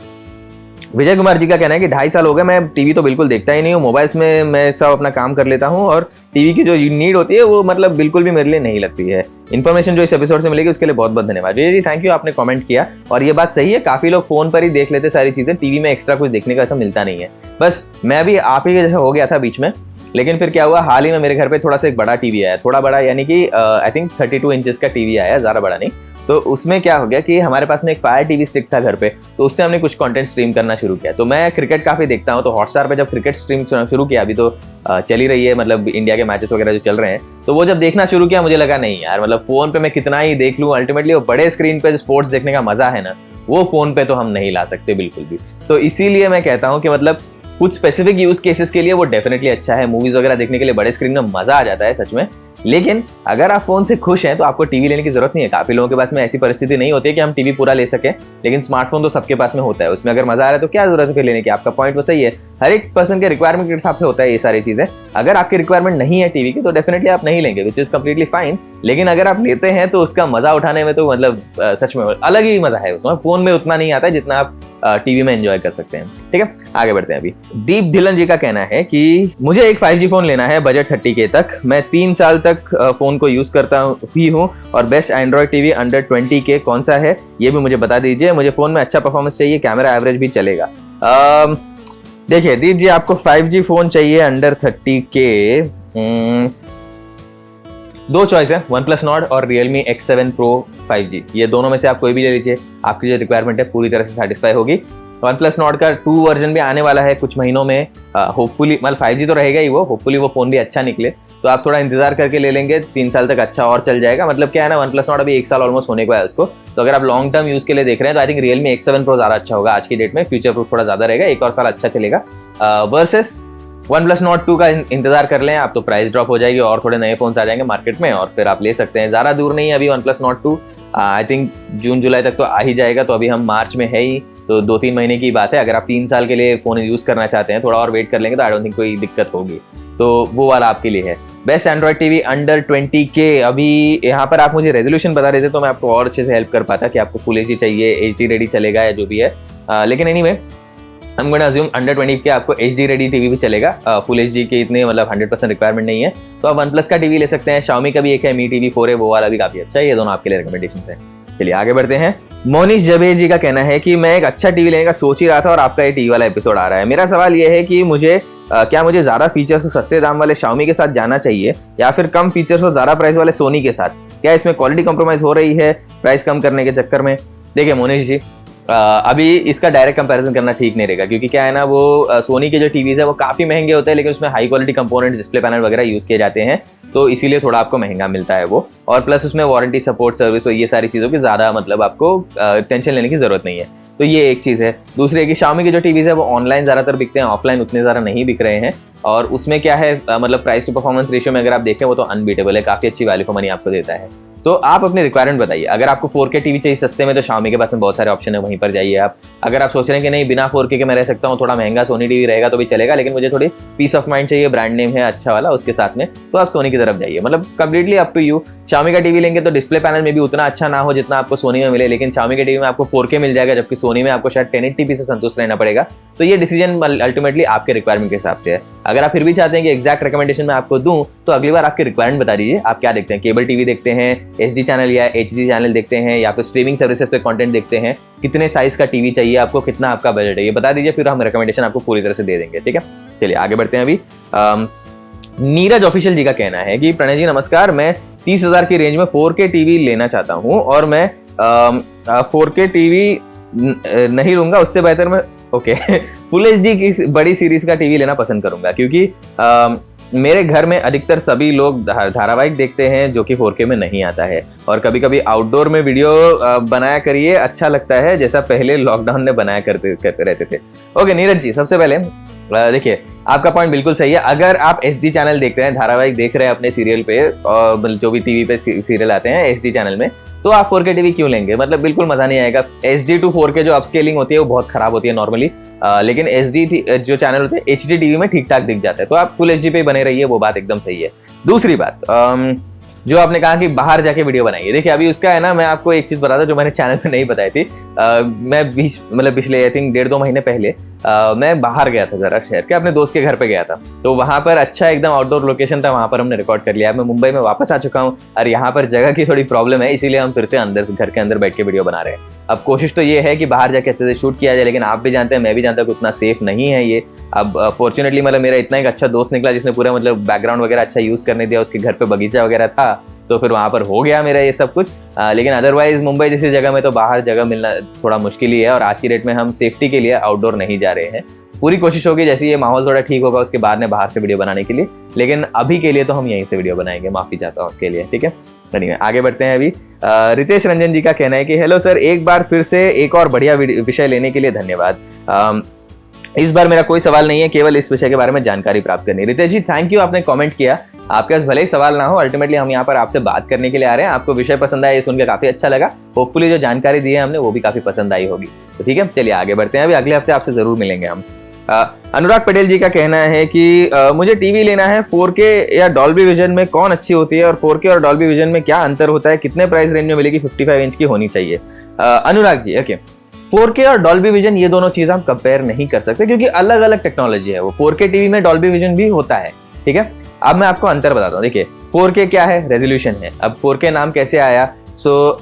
विजय कुमार जी का कहना है कि 2.5 साल हो गए मैं टीवी तो बिल्कुल देखता ही नहीं हूँ, मोबाइल्स में मैं सब अपना काम कर लेता हूँ और टीवी की जो नीड होती है वो मतलब बिल्कुल भी मेरे लिए नहीं लगती है। इन्फॉर्मेशन जो इस एपिसोड से मिलेगी उसके लिए बहुत बहुत धन्यवाद। विजय जी थैंक यू, आपने कमेंट किया और ये बात सही है, काफी लोग फोन पर ही देख लेते सारी चीजें, टीवी में एक्स्ट्रा कुछ देखने का ऐसा मिलता नहीं है। बस मैं भी आप ही के जैसा हो गया था बीच में, लेकिन फिर क्या हुआ, हाल ही में मेरे घर पे थोड़ा सा एक बड़ा टीवी आया, थोड़ा बड़ा यानी कि आई थिंक 32 इंचेस का टीवी आया, ज़्यादा बड़ा नहीं। तो उसमें क्या हो गया कि हमारे पास में एक फायर टीवी स्टिक था घर पे, तो उससे हमने कुछ कंटेंट स्ट्रीम करना शुरू किया। तो मैं क्रिकेट काफ़ी देखता हूँ, तो हॉटस्टार पे जब क्रिकेट स्ट्रीम शुरू किया, अभी तो चली रही है मतलब इंडिया के मैचेस वगैरह जो चल रहे हैं, तो वो जब देखना शुरू किया मुझे लगा नहीं यार, मतलब फ़ोन पे मैं कितना ही देख लूँ, अल्टीमेटली वो बड़े स्क्रीन पे स्पोर्ट्स देखने का मज़ा है ना, वो फ़ोन पे तो हम नहीं ला सकते बिल्कुल भी। तो इसीलिए मैं कहता हूँ कि मतलब कुछ स्पेसिफिक यूज केसेस के लिए वो डेफिनेटली अच्छा है, मूवीज वगैरह देखने के लिए बड़े स्क्रीन में मजा आ जाता है सच में। लेकिन अगर आप फोन से खुश हैं तो आपको टीवी लेने की जरूरत नहीं है। काफी लोगों के पास में ऐसी परिस्थिति नहीं होती है कि हम टीवी पूरा ले सकें, लेकिन स्मार्टफोन तो सबके पास में होता है, उसमें अगर मजा आ रहा है तो क्या जरूरत है फिर लेने की। आपका पॉइंट वो सही है, हर एक पर्सन के रिक्वायरमेंट के हिसाब से होता है ये सारी चीजें। अगर आपकी रिक्वायरमेंट नहीं है टीवी की तो डेफिनेटली आप नहीं लेंगे, विच इज कम्प्लीटली फाइन। लेकिन अगर आप लेते हैं तो उसका मजा उठाने में तो मतलब सच में अलग ही मजा है उसमें, फोन में उतना नहीं आता है जितना आप टीवी में एंजॉय कर सकते हैं, ठीक है। आगे बढ़ते हैं। अभी दीप धिलन जी का कहना है कि मुझे एक 5G फोन लेना है बजट 30K तक, मैं 3 साल तक फोन को यूज करता ही हूँ और best Android TV under 20K कौन सा है ये भी मुझे बता दीजिए। मुझे फोन में अच्छा परफॉर्मेंस चाहिए, कैमरा एवरेज भी चलेगा। देखिए दीप जी, आपको 5G फोन चाहिए अंडर 30K, 2 चॉइस है, OnePlus Nord और Realme X7 Pro 5G, ये दोनों में से आप कोई भी ले लीजिए, आपकी जो रिक्वायरमेंट है पूरी तरह से सेटिस्फाई होगी। OnePlus Nord का 2 वर्जन भी आने वाला है कुछ महीनों में, होपफुली मतलब 5G तो रहेगा ही वो, होपफुली वो फोन भी अच्छा निकले, तो आप थोड़ा इंतजार करके ले लेंगे, 3 साल तक अच्छा और चल जाएगा। मतलब क्या है ना, OnePlus Nord अभी 1 साल ऑलमोस्ट होने को है उसको, तो अगर आप लॉन्ग टर्म यूज के लिए देख रहे हैं तो I think Realme X7 Pro ज़्यादा अच्छा होगा आज की डेट में, फ्यूचर प्रूफ थोड़ा ज़्यादा रहेगा, 1 और साल अच्छा चलेगा। वर्सेस OnePlus Nord 2 का इंतजार कर लें आप, तो प्राइस ड्रॉप हो जाएगी और थोड़े नए फोन्स आ जाएंगे मार्केट में और फिर आप ले सकते हैं। ज़्यादा दूर नहीं है अभी OnePlus Nord 2, आई थिंक जून जुलाई तक तो आ ही जाएगा, तो अभी हम मार्च में है ही, तो 2-3 महीने की बात है। अगर आप 3 साल के लिए फ़ोन यूज़ करना चाहते हैं, थोड़ा और वेट कर लेंगे तो आई डोंट थिंक कोई दिक्कत होगी, तो वो वाला आपके लिए है। Best Android TV under 20K, अभी यहाँ पर आप मुझे रेजोल्यूशन बता देते तो मैं आपको और अच्छे से हेल्प कर पाता कि आपको फुल HD चाहिए, HD रेडी चलेगा या जो भी है। लेकिन एनीवे हम गोना अज्यूम अंडर 20 के आपको HD रेडी टीवी भी चलेगा, फुल HD के इतने मतलब 100% रिक्वायरमेंट नहीं है, तो आप OnePlus का टीवी ले सकते हैं। Xiaomi का भी एक है Mi TV 4 है, वो वाला भी काफी अच्छा है। ये दोनों आपके लिए रिकमेंडेशंस हैं। चलिए आगे बढ़ते हैं। मोनिश जबे जी का कहना है कि मैं एक अच्छा टीवी लेने का सोच ही रहा था और आपका ये टीवी वाला एपिसोड आ रहा है। मेरा सवाल ये है कि क्या मुझे ज्यादा फीचर्स और सस्ते दाम वाले Xiaomi के साथ जाना चाहिए या फिर कम फीचर्स और ज्यादा प्राइस वाले सोनी के साथ? क्या इसमें क्वालिटी कॉम्प्रोमाइज हो रही है प्राइस कम करने के चक्कर में? देखिए मोनिश जी, अभी इसका डायरेक्ट कंपैरिजन करना ठीक नहीं रहेगा, क्योंकि क्या है ना, वो सोनी के जो टीवीज है वो काफी महंगे होते हैं, लेकिन उसमें high quality components, display panel वगैरह यूज किए जाते हैं, तो इसीलिए थोड़ा आपको महंगा मिलता है वो। और प्लस उसमें वारंटी, सपोर्ट, सर्विस और ये सारी चीज़ों की ज़्यादा मतलब आपको टेंशन लेने की ज़रूरत नहीं है। तो ये एक चीज़ है। दूसरी है कि Xiaomi के जो टीवीज़ है वो ऑनलाइन ज़्यादातर बिकते हैं, ऑफलाइन उतने ज़्यादा नहीं बिक रहे हैं। और उसमें क्या है, मतलब प्राइस टू परफॉर्मेंस रेशियो में अगर आप देखें वो तो अनबीटेबल है, काफ़ी अच्छी वैल्यू फॉर मनी आपको देता है। तो आप अपनी रिक्वायरमेंट बताइए। अगर आपको 4K टीवी चाहिए सस्ते में, तो Xiaomi के पास में बहुत सारे ऑप्शन है, वहीं पर जाइए आप। अगर आप सोच रहे हैं कि नहीं बिना 4K के मैं रह सकता हूँ, थोड़ा महंगा सोनी टीवी रहेगा तो भी चलेगा, लेकिन मुझे थोड़ी पीस ऑफ माइंड चाहिए, ब्रांड नेम है अच्छा वाला उसके साथ में, तो आप सोनी की तरफ जाइए। मतलब completely up to you. Xiaomi का टीवी लेंगे तो डिस्प्ले पैनल में भी उतना अच्छा ना हो जितना आपको सोनी में मिले, लेकिन Xiaomi के टीवी में आपको 4K मिल जाएगा, जबकि सोनी में आपको शायद 1080p से संतुष्ट रहना पड़ेगा। तो ये डिसीजन अल्टीमेटली आपके रिक्वायरमेंट के हिसाब से है। अगर आप फिर भी चाहते हैं कि एग्जैक्ट रिकमेंडेशन मैं आपको दूं, तो अगली बार आपकी रिक्वायरमेंट बता दीजिए। आप क्या देखते हैं, केबल टीवी देखते हैं, HD चैनल या HD चैनल देखते हैं, या फिर स्ट्रीमिंग सर्विसेज पे कंटेंट देखते हैं, कितने साइज का टीवी चाहिए आपको, कितना आपका बजट है, ये बता दीजिए, फिर हम रिकमेंडेशन आपको पूरी तरह से दे देंगे। ठीक है, चलिए आगे बढ़ते हैं। अभी नीरज ऑफिशियल जी का कहना है कि प्रणय जी नमस्कार, मैं 30,000 की रेंज में 4K टीवी लेना चाहता हूँ और मैं 4K टीवी नहीं लूंगा, उससे बेहतर मैं फुल HD की बड़ी सीरीज का टीवी लेना पसंद करूंगा, क्योंकि मेरे घर में अधिकतर सभी लोग धारावाहिक देखते हैं जो कि 4K में नहीं आता है, और कभी कभी आउटडोर में वीडियो बनाया करिए, अच्छा लगता है जैसा पहले लॉकडाउन में बनाया करते रहते थे। ओके नीरज जी, सबसे पहले देखिए आपका पॉइंट बिल्कुल सही है। अगर आप SD चैनल देखते हैं, धारावाहिक देख रहे हैं अपने सीरियल पे, और जो भी टीवी पे सीरियल आते हैं SD चैनल में, तो आप 4K टीवी क्यों लेंगे? मतलब बिल्कुल मजा नहीं आएगा। SD टू 4K जो अपस्केलिंग होती है वो बहुत खराब होती है नॉर्मली, लेकिन SD जो चैनल होते हैं HD टीवी में ठीक ठाक दिख जाता है, तो आप फुल HD पे बने रहिए, वो बात एकदम सही है। दूसरी बात, जो आपने कहा कि बाहर जाके वीडियो बनाइए, देखिए अभी उसका है ना, मैं आपको एक चीज बता दूं जो मैंने चैनल पे नहीं बताई थी। मैं पिछले आई थिंक 1.5-2 महीने पहले मैं बाहर गया था, जरा शहर के अपने दोस्त के घर पे गया था, तो वहां पर अच्छा एकदम आउटडोर लोकेशन था, वहां पर हमने रिकॉर्ड कर लिया। मैं मुंबई में वापस आ चुका हूँ और यहाँ पर जगह की थोड़ी प्रॉब्लम है, इसीलिए हम फिर से अंदर घर के अंदर बैठ के वीडियो बना रहे हैं। अब कोशिश तो ये है कि बाहर जाके अच्छे से शूट किया जाए, लेकिन आप भी जानते हैं, मैं भी जानता हूँ कि उतना सेफ नहीं है ये। अब फॉर्चुनेटली मतलब मेरा इतना एक अच्छा दोस्त निकला जिसने पूरा मतलब बैकग्राउंड वगैरह अच्छा यूज करने दिया, उसके घर पे बगीचा वगैरह था, तो फिर वहाँ पर हो गया मेरा ये सब कुछ। लेकिन अदरवाइज मुंबई जैसी जगह में तो बाहर जगह मिलना थोड़ा मुश्किल ही है, और आज की डेट में हम सेफ्टी के लिए आउटडोर नहीं जा रहे हैं। पूरी कोशिश होगी जैसे ये माहौल थोड़ा ठीक होगा उसके बाद में बाहर से वीडियो बनाने के लिए, लेकिन अभी के लिए तो हम यहीं से वीडियो बनाएंगे, माफी चाहता हूँ उसके लिए। ठीक है, चलिए आगे बढ़ते हैं। अभी रितेश रंजन जी का कहना है कि हेलो सर, एक बार फिर से एक और बढ़िया विषय लेने के लिए धन्यवाद। इस बार मेरा कोई सवाल नहीं है, केवल इस विषय के बारे में जानकारी प्राप्त करनी। रितेश जी थैंक यू, आपने कमेंट किया। आपके पास भले ही सवाल ना हो, अल्टीमेटली हम यहाँ पर आपसे बात करने के लिए आ रहे हैं। आपको विषय पसंद आया, ये सुनकर काफी अच्छा लगा। होपफुली जो जानकारी दी है हमने वो भी काफी पसंद आई होगी। तो ठीक है, चलिए आगे बढ़ते हैं। अभी अगले हफ्ते आपसे जरूर मिलेंगे हम। अनुराग पटेल जी का कहना है कि मुझे टीवी लेना है, 4K या डॉल्बी विजन में कौन अच्छी होती है, और 4K और डॉल्बी विजन में क्या अंतर होता है, कितने प्राइस रेंज में मिलेगी, 55 इंच की होनी चाहिए। अनुराग जी ओके, 4K और डॉल्बी विजन ये दोनों चीज हम कंपेयर नहीं कर सकते, क्योंकि अलग अलग टेक्नोलॉजी है। वो 4K टीवी में डॉल्बी विजन भी होता है, ठीक है। अब मैं आपको अंतर बताता हूँ। देखिए 4K क्या है, रेजोल्यूशन है। अब 4K नाम कैसे आया?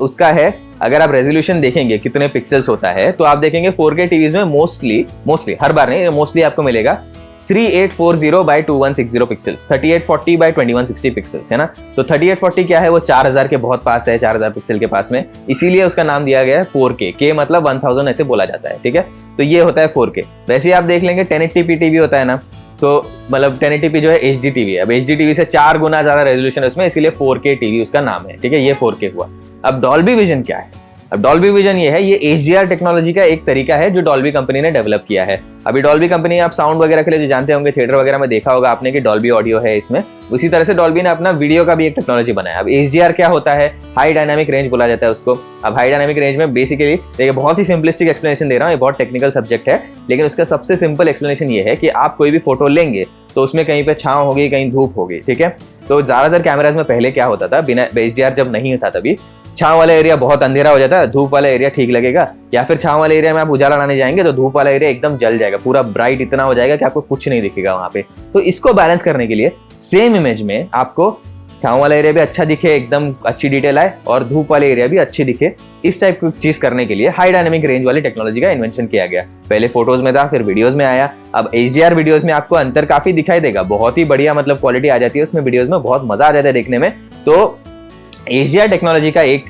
उसका है, अगर आप रेजोल्यूशन देखेंगे कितने पिक्सल्स होता है, तो आप देखेंगे 4K टीवीज में मोस्टली हर बार नहीं, मोस्टली आपको मिलेगा 3840 by 2160 पिक्सल्स, 3840 by 2160 पिक्सल्स, है ना। तो 3840 क्या है, वो 4000 के बहुत पास है, 4000 पिक्सल के पास में, इसीलिए उसका नाम दिया गया है 4K। के मतलब 1000 ऐसे बोला जाता है, ठीक है। तो ये होता है 4K। वैसे ही आप देख लेंगे 1080p टीवी होता है ना, तो मतलब 1080p जो है HD टीवी है। अब HD टीवी से 4 गुना ज्यादा रेजोल्यूशन है उसमें, इसीलिए 4K टीवी उसका नाम है, ठीक है। ये 4K हुआ। अब डॉल्बी विजन क्या है? अब डॉल्बी विजन ये है, ये HDR टेक्नोलॉजी का एक तरीका है जो डॉल्बी कंपनी ने डेवलप किया है। अभी डॉल्बी कंपनी आप साउंड वगैरह के लिए जो जानते होंगे, थिएटर वगैरह में देखा होगा आपने कि डॉल्बी ऑडियो है इसमें, उसी तरह से डॉल्बी ने अपना वीडियो का भी एक टेक्नोलॉजी बनाया। अब HDR क्या होता है? हाई डायनामिक रेंज बोला जाता है उसको। अब हाई डायनामिक रेंज में बेसिकली देखिए, बहुत ही सिंपलिस्टिक एक्सप्लेनेशन दे रहा हूँ, ये बहुत टेक्निकल सब्जेक्ट है, लेकिन उसका सबसे सिंपल एक्सप्लेनेशन ये है कि आप कोई भी फोटो लेंगे तो उसमें कहीं पे छांव होगी, कहीं धूप होगी, ठीक है। तो ज्यादातर कैमराज में पहले क्या होता था, बिना HDR जब नहीं था तभी छांव वाला एरिया बहुत अंधेरा हो जाता है, धूप वाला एरिया ठीक लगेगा, या फिर छांव वाले एरिया में आप उजाला लाने जाएंगे तो धूप वाला एरिया एकदम जल जाएगा, पूरा ब्राइट इतना हो जाएगा कि आपको कुछ नहीं दिखेगा वहां पे। तो इसको बैलेंस करने के लिए सेम इमेज में आपको छांव वाला एरिया भी अच्छा दिखे, एकदम अच्छी डिटेल आए, और धूप वाले एरिया भी अच्छी दिखे, इस टाइप की चीज करने के लिए हाई डायनेमिक रेंज वाली टेक्नोलॉजी का इन्वेंशन किया गया। पहले फोटोज में था, फिर वीडियोस में आया। अब HDR वीडियोस में आपको अंतर काफी दिखाई देगा, बहुत ही बढ़िया मतलब क्वालिटी आ जाती है उसमें, वीडियोस में बहुत मजा आ जाता है देखने में। तो HDR टेक्नोलॉजी का एक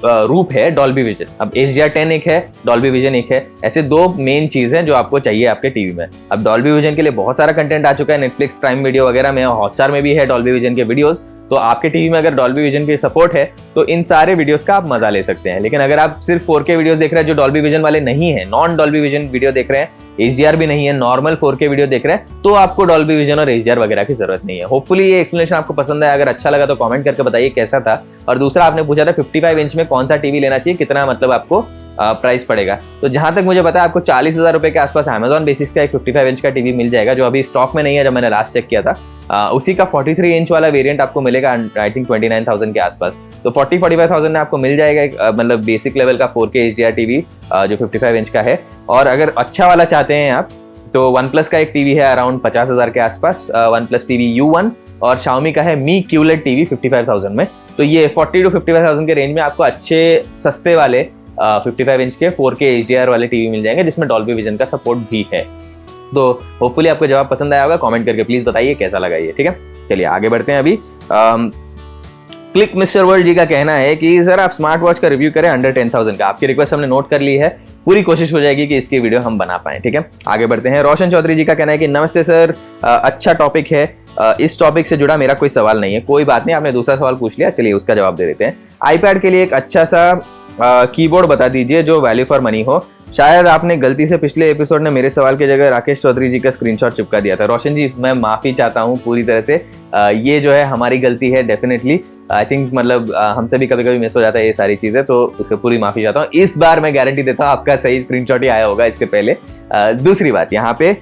रूप है डॉल्बी विजन। अब HDR10 एक है, डॉल्बी विजन एक है, ऐसे दो मेन चीज हैं जो आपको चाहिए आपके टीवी में। अब डॉल्बी विजन के लिए बहुत सारा कंटेंट आ चुका है, नेटफ्लिक्स, प्राइम वीडियो वगैरह में, हॉटस्टार में भी है डॉल्बी विजन के वीडियोस। तो आपके टीवी में अगर डॉल्बी विजन की सपोर्ट है तो इन सारे वीडियोस का आप मजा ले सकते हैं। लेकिन अगर आप सिर्फ 4K वीडियोस देख रहे हैं जो डॉल्बी विजन वाले नहीं है, नॉन डॉल्बी विजन वीडियो देख रहे हैं, HDR भी नहीं है, नॉर्मल 4K वीडियो देख रहे हैं, तो आपको डॉल्बी विजन और HDR वगैरह की जरूरत नहीं है। होपफुली ये एक्सप्लेनेशन आपको पसंद आया, अगर अच्छा लगा तो कमेंट करके बताइए कैसा था। और दूसरा आपने पूछा था 55 इंच में कौन सा टीवी लेना चाहिए, कितना मतलब आपको प्राइस पड़ेगा। तो जहां तक मुझे पता है आपको 40,000 रुपए के आसपास अमेजॉन बेसिस का एक 55 इंच का टीवी मिल जाएगा, जो अभी स्टॉक में नहीं है, जब मैंने लास्ट चेक किया था। उसी का 43 इंच वाला वेरिएंट आपको मिलेगा आई थिंक 29,000 के आसपास। तो 40-45,000 में आपको मिल जाएगा मतलब बेसिक लेवल का 4K HDR टीवी जो 55 इंच का है। और अगर अच्छा वाला चाहते हैं आप तो OnePlus का एक टीवी है अराउंड 50,000 के आसपास, OnePlus TV U1, और Xiaomi का है Mi QLED टीवी 55,000 में। तो ये 40 to 55,000 के रेंज में आपको अच्छे सस्ते वाले 55 इंच के 4K HDR वाले टीवी मिल जाएंगे जिसमें डॉल्बी विजन का सपोर्ट भी है। तो होपफुली आपको जवाब पसंद आया होगा, कमेंट करके प्लीज बताइए कैसा लगा ये, ठीक है। चलिए आगे बढ़ते हैं। अभी क्लिक मिस्टर वर्ल्ड जी का कहना है कि सर आप स्मार्ट वॉच का रिव्यू करें अंडर 10,000 का। आपकी रिक्वेस्ट हमने नोट कर ली है, पूरी कोशिश हो जाएगी कि इसकी वीडियो हम बना पाएं, ठीक है। आगे बढ़ते हैं। रोशन चौधरी जी का कहना है कि नमस्ते सर, अच्छा टॉपिक है, इस टॉपिक से जुड़ा मेरा कोई सवाल नहीं है। कोई बात नहीं, आपने दूसरा सवाल पूछ लिया, चलिए उसका जवाब दे देते हैं। आईपैड के लिए एक अच्छा सा कीबोर्ड बता दीजिए जो वैल्यू फॉर मनी हो। शायद आपने गलती से पिछले एपिसोड में मेरे सवाल की जगह राकेश चौधरी जी का स्क्रीनशॉट चिपका दिया था। रोशन जी मैं माफी चाहता हूँ पूरी तरह से, ये जो है हमारी गलती है डेफिनेटली। आई थिंक मतलब हमसे भी कभी कभी मिस हो जाता है ये सारी चीजें, तो उसके पूरी माफी चाहता हूँ। इस बार मैं गारंटी देता हूँ आपका सही स्क्रीनशॉट ही आया होगा इसके पहले। दूसरी बात यहाँ पे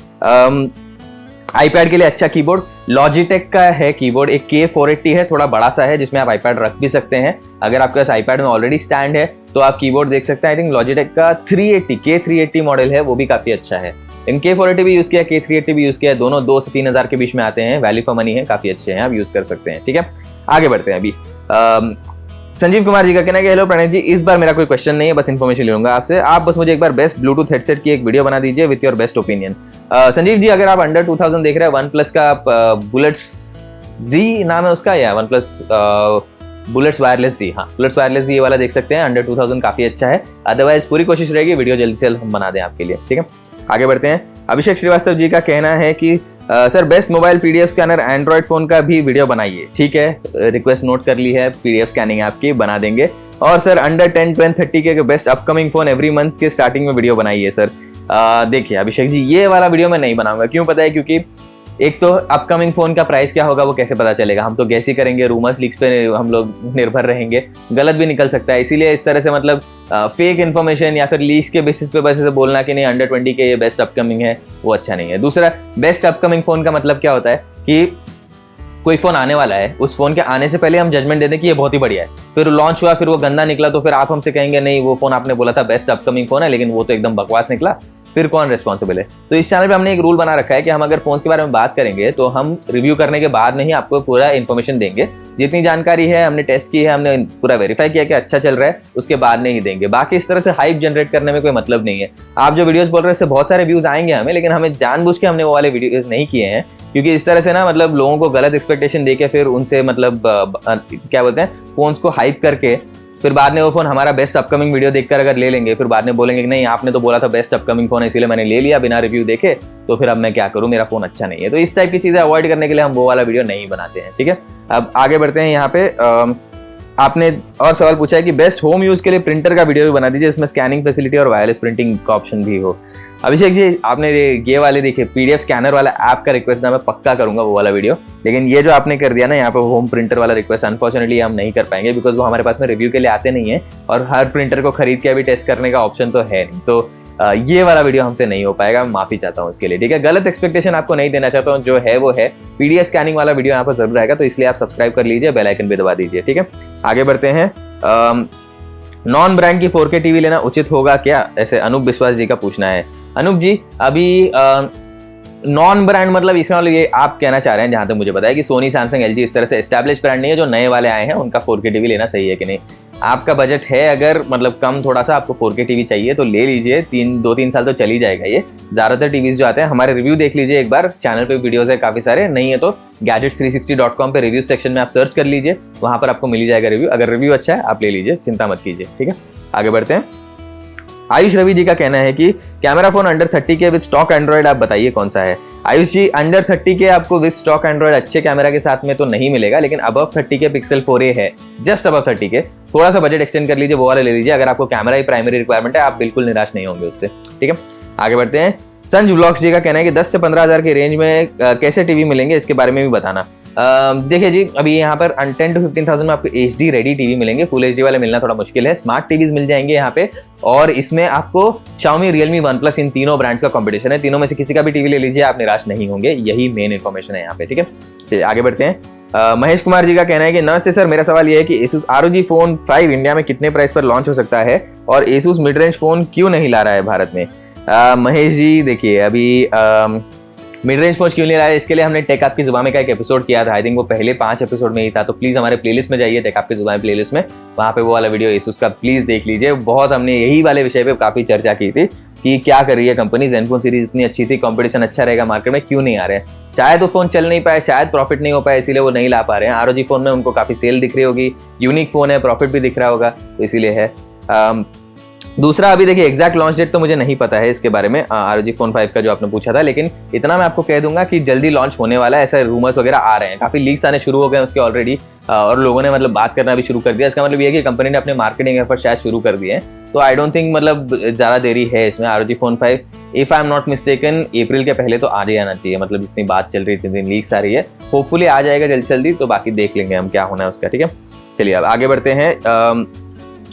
आईपैड के लिए अच्छा कीबोर्ड लॉजिटेक का है कीबोर्ड, एक K480 है, थोड़ा बड़ा सा है जिसमें आप आईपैड रख भी सकते हैं। अगर आपके पास आईपैड में ऑलरेडी स्टैंड है तो आप कीबोर्ड देख सकते हैं। आई थिंक लॉजिटेक का 380 K380 मॉडल है, वो भी काफी अच्छा है। इन K480 भी यूज किया, K380 भी यूज किया, दोनों 2 से 3,000 के बीच में आते हैं, वैल्यू फॉर मनी है, काफी अच्छे हैं, आप यूज कर सकते हैं, ठीक है। आगे बढ़ते हैं। अभी संजीव कुमार जी का कहना है कि हेलो प्रणय जी, इस बार मेरा कोई क्वेश्चन नहीं है, बस इन्फॉर्मेशन ले लूंगा आपसे। आप बस मुझे एक बार बेस्ट ब्लूटूथ हेडसेट की एक वीडियो बना दीजिए with your best opinion. Sanjeev ji अगर आप अंडर 2000 देख रहे हैं, OnePlus का आप बुलेट्स Z नाम है उसका, या OnePlus बुलेट्स वायरलेस Z, हाँ बुलेट्स वायरलेस Z ये वाला देख सकते हैं, अंडर 2000 काफी अच्छा है। अदरवाइज पूरी कोशिश रहेगी वीडियो जल्दी से हम बना दें आपके लिए, ठीक है। आगे बढ़ते हैं। अभिषेक श्रीवास्तव जी का कहना है कि sir best mobile PDF scanner Android phone का भी वीडियो बनाइए। ठीक है, रिक्वेस्ट नोट कर ली है, PDF स्कैनिंग आपकी बना देंगे। और सर अंडर 10, 20, 30 के best upcoming phone every month के स्टार्टिंग में वीडियो बनाइए सर। देखिए अभिषेक जी, ये वाला वीडियो मैं नहीं बनाऊंगा, क्यों पता है, क्योंकि एक तो अपकमिंग फोन का प्राइस क्या होगा वो कैसे पता चलेगा, हम तो गैस ही करेंगे, रूमर्स लीक्स पे हम लोग निर्भर रहेंगे, गलत भी निकल सकता है। इसीलिए इस तरह से मतलब फेक इन्फॉर्मेशन या फिर लीक्स के बेसिस पे बस ऐसे बोलना कि नहीं अंडर 20 के ये बेस्ट अपकमिंग है, वो अच्छा नहीं है। दूसरा, बेस्ट अपकमिंग फोन का मतलब क्या होता है कि कोई फोन आने वाला है, उस फोन के आने से पहले हम जजमेंट दे दें कि ये बहुत ही बढ़िया है, फिर लॉन्च हुआ, फिर वो गंदा निकला, तो फिर आप हमसे कहेंगे नहीं वो फोन आपने बोला था बेस्ट अपकमिंग फोन है, लेकिन वो तो एकदम बकवास निकला, फिर कौन रिस्पॉन्सिबल है। तो इस चैनल पे हमने एक रूल बना रखा है कि हम अगर फोन्स के बारे में बात करेंगे तो हम रिव्यू करने के बाद नहीं आपको पूरा इन्फॉर्मेशन देंगे, जितनी जानकारी है हमने टेस्ट की है, हमने पूरा वेरीफाई किया कि अच्छा चल रहा है, उसके बाद नहीं देंगे। बाकी इस तरह से हाइप जनरेट करने में कोई मतलब नहीं है। आप जो वीडियोस बोल रहे हैं इससे बहुत सारे व्यूज आएंगे हमें, लेकिन हमें जानबूझ के हमने वो वाले वीडियोस नहीं किए हैं, क्योंकि इस तरह से ना मतलब लोगों को गलत एक्सपेक्टेशन देके फिर उनसे मतलब क्या बोलते हैं फोन्स को हाइप करके फिर बाद में वो फोन हमारा बेस्ट अपकमिंग वीडियो देखकर अगर ले लेंगे, फिर बाद में बोलेंगे कि नहीं आपने तो बोला था बेस्ट अपकमिंग फोन है इसीलिए मैंने ले लिया बिना रिव्यू देखे, तो फिर अब मैं क्या करूं, मेरा फोन अच्छा नहीं है। तो इस टाइप की चीजें अवॉइड करने के लिए हम वो वाला वीडियो नहीं बनाते हैं, ठीक है। अब आगे बढ़ते हैं। यहाँ पे आपने और सवाल पूछा है कि बेस्ट होम यूज के लिए प्रिंटर का वीडियो भी बना दीजिए, इसमें स्कैनिंग फैसिलिटी और वायरलेस प्रिंटिंग का ऑप्शन भी हो। अभिषेक जी आपने ये वाले देखिए PDF स्कैनर वाला ऐप का रिक्वेस्ट ना मैं पक्का करूंगा वो वाला वीडियो, लेकिन ये जो आपने कर दिया ना यहाँ पे होम प्रिंटर वाला रिक्वेस्ट, अनफॉर्चुनेटली हम नहीं कर पाएंगे, बिकॉज वो हमारे पास में रिव्यू के लिए आते नहीं है और हर प्रिंटर को खरीद के अभी टेस्ट करने का ऑप्शन तो है नहीं। तो ये वाला वीडियो हमसे नहीं हो पाएगा, मैं माफी चाहता हूँ इसके लिए, ठीक है। गलत एक्सपेक्टेशन आपको नहीं देना चाहता हूँ, जो है वो है। PDF स्कैनिंग वाला वीडियो यहाँ पर जरूर आएगा, तो इसलिए आप सब्सक्राइब कर लीजिए, बेल आइकन भी दबा दीजिए, ठीक है। आगे बढ़ते हैं। नॉन ब्रांड की 4K टीवी लेना उचित होगा क्या, ऐसे अनूप विश्वास जी का पूछना है। अनूप जी, अभी नॉन ब्रांड मतलब इसका मतलब ये आप कहना चाह रहे हैं, जहां तक मुझे पता है, कि सोनी, सैमसंग, एलजी इस तरह से एस्टैब्लिश ब्रांड नहीं है, जो नए वाले आए हैं उनका 4K टीवी लेना सही है कि नहीं। आपका बजट है अगर मतलब कम थोड़ा सा, आपको 4K टीवी चाहिए तो ले लीजिए, 2-3 साल तो चल ही जाएगा ये। ज़्यादातर टीवीज जो आते हैं, हमारे रिव्यू देख लीजिए एक बार, चैनल पे वीडियोस है काफ़ी सारे, नहीं है तो gadgets360.com पे रिव्यू सेक्शन में आप सर्च कर लीजिए, वहाँ पर आपको मिल जाएगा रिव्यू। अगर रिव्यू अच्छा है आप ले लीजिए, चिंता मत कीजिए, ठीक है। आगे बढ़ते हैं। आयुष रवि जी का कहना है कि कैमरा फोन अंडर 30 के विद स्टॉक एंड्रॉइड आप बताइए कौन सा है। आयुष जी, अंडर 30 के आपको विद स्टॉक एंड्रॉइड अच्छे कैमरा के साथ में तो नहीं मिलेगा, लेकिन अबव 30 के पिक्सल 4a है, जस्ट अबव 30 के, थोड़ा सा बजट एक्सटेंड कर लीजिए, वो वाला ले लीजिए। अगर आपको कैमरा ही प्राइमरी रिक्वायरमेंट है, आप बिल्कुल निराश नहीं होंगे उससे, ठीक है। आगे बढ़ते हैं। संज ब्लॉग्स जी का कहना है कि 10 से 15 हज़ार के रेंज में कैसे टीवी मिलेंगे, इसके बारे में भी बताना। देखिए जी, अभी यहाँ पर 10 to 15,000 में आपको HD रेडी टीवी मिलेंगे, फुल HD वाले मिलना थोड़ा मुश्किल है। स्मार्ट टीवीज मिल जाएंगे यहाँ पे, और इसमें आपको Xiaomi, Realme, OnePlus इन तीनों ब्रांड्स का कंपटीशन है। तीनों में से किसी का भी टीवी ले लीजिए, आप निराश नहीं होंगे, यही मेन इन्फॉर्मेशन है यहाँ पे, ठीक है। चलिए आगे बढ़ते हैं। महेश कुमार जी का कहना है कि नमस्ते सर, मेरा सवाल ये है कि Asus ROG Phone 5 इंडिया में कितने प्राइस पर लॉन्च हो सकता है, और Asus मिड रेंज फोन क्यों नहीं ला रहा है भारत में। महेश जी देखिए, अभी मिड रेंज फोन क्यों नहीं रहा है, इसके लिए हमने टेक आपकी जुबान में का एक एपिसोड किया था, आई थिंक वो पहले 5 एपिसोड में ही था, तो प्लीज हमारे प्लेलिस्ट में जाइए, टेक आपकी जुबान प्लेलिस्ट में, वहाँ पे वो वाला वीडियो Asus का प्लीज देख लीजिए। बहुत हमने यही वाले विषय पे काफी चर्चा की थी कि क्या कर रही है कंपनी, ज़ेनफोन सीरीज इतनी अच्छी थी, कंपटीशन अच्छा रहेगा मार्केट में, क्यों नहीं आ रहे हैं। शायद वो फोन चल नहीं पाए, शायद प्रॉफिट नहीं हो पाए, इसीलिए वो नहीं ला पा रहे हैं। ROG फोन में उनको काफी सेल दिख रही होगी, यूनिक फोन है, प्रॉफिट भी दिख रहा होगा, तो इसीलिए है। दूसरा, अभी देखिए एग्जैक्ट लॉन्च डेट तो मुझे नहीं पता है इसके बारे में, ROG Phone 5 का जो आपने पूछा था, लेकिन इतना मैं आपको कह दूंगा कि जल्दी लॉन्च होने वाला है, ऐसे रूमर्स वगैरह आ रहे हैं, काफी लीक्स आने शुरू हो गए उसके ऑलरेडी, और लोगों ने मतलब बात करना भी शुरू कर दिया। इसका मतलब ये है कि कंपनी ने अपने मार्केटिंग एफर्ट शायद शुरू कर दिए हैं, तो आई डोंट थिंक मतलब ज्यादा देरी है इसमें। ROG Phone 5 if I am not mistaken अप्रैल के पहले तो आ ही आना चाहिए, मतलब जितनी बात चल रही थी, इतनी लीक्स आ रही है, होपफुली आ जाएगा जल्दी जल्दी, तो बाकी देख लेंगे हम क्या होना है उसका, ठीक है। चलिए अब आगे बढ़ते हैं।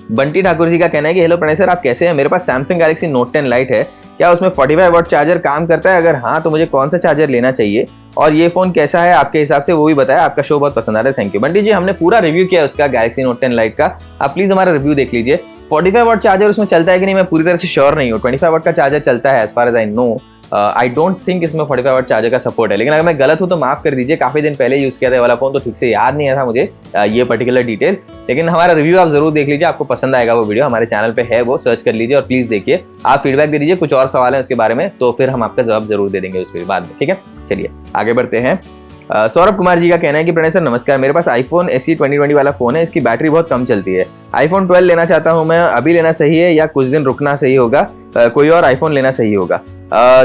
बंटी ठाकुर जी का कहना है कि हेलो प्रणय सर, आप कैसे हैं, मेरे पास सैमसंग गैलेक्सी नोट 10 लाइट है, क्या उसमें 45 वाट चार्जर काम करता है, अगर हाँ तो मुझे कौन सा चार्जर लेना चाहिए, और ये फोन कैसा है आपके हिसाब से, वो भी बताया। आपका शो बहुत पसंद आ रहा है, थैंक यू। बंटी जी, हमने पूरा रिव्यू किया उसका, गैलेक्सी नोट 10 लाइट का, आप प्लीज हमारा रिव्यू देख लीजिए। 45 वाट चार्जर उसमें चलता है कि नहीं मैं पूरी तरह से श्योर नहीं हूँ। 25 वाट का चार्जर चलता है as far as I know, I don't think इसमें 45 वाट चार्जर का सपोर्ट है, लेकिन अगर मैं गलत हूं तो माफ कर दीजिए, काफी दिन पहले यूज किया था वाला फोन, तो ठीक से याद नहीं था मुझे ये पर्टिकुलर डिटेल, लेकिन हमारा रिव्यू आप जरूर देख लीजिए, आपको पसंद आएगा वो वीडियो, हमारे चैनल पे है, वो सर्च कर लीजिए और प्लीज देखिए, आप फीडबैक दे दीजिए, कुछ और सवाल है उसके बारे में तो फिर हम आपका जवाब जरूर दे देंगे उसके बाद में, ठीक है। चलिए आगे बढ़ते हैं। सौरभ कुमार जी का कहना है कि प्रणय सर नमस्कार, मेरे पास iPhone SE 2020 वाला फोन है, इसकी बैटरी बहुत कम चलती है, iPhone 12 लेना चाहता हूं मैं, अभी लेना सही है या कुछ दिन रुकना सही होगा, कोई और iPhone लेना सही होगा।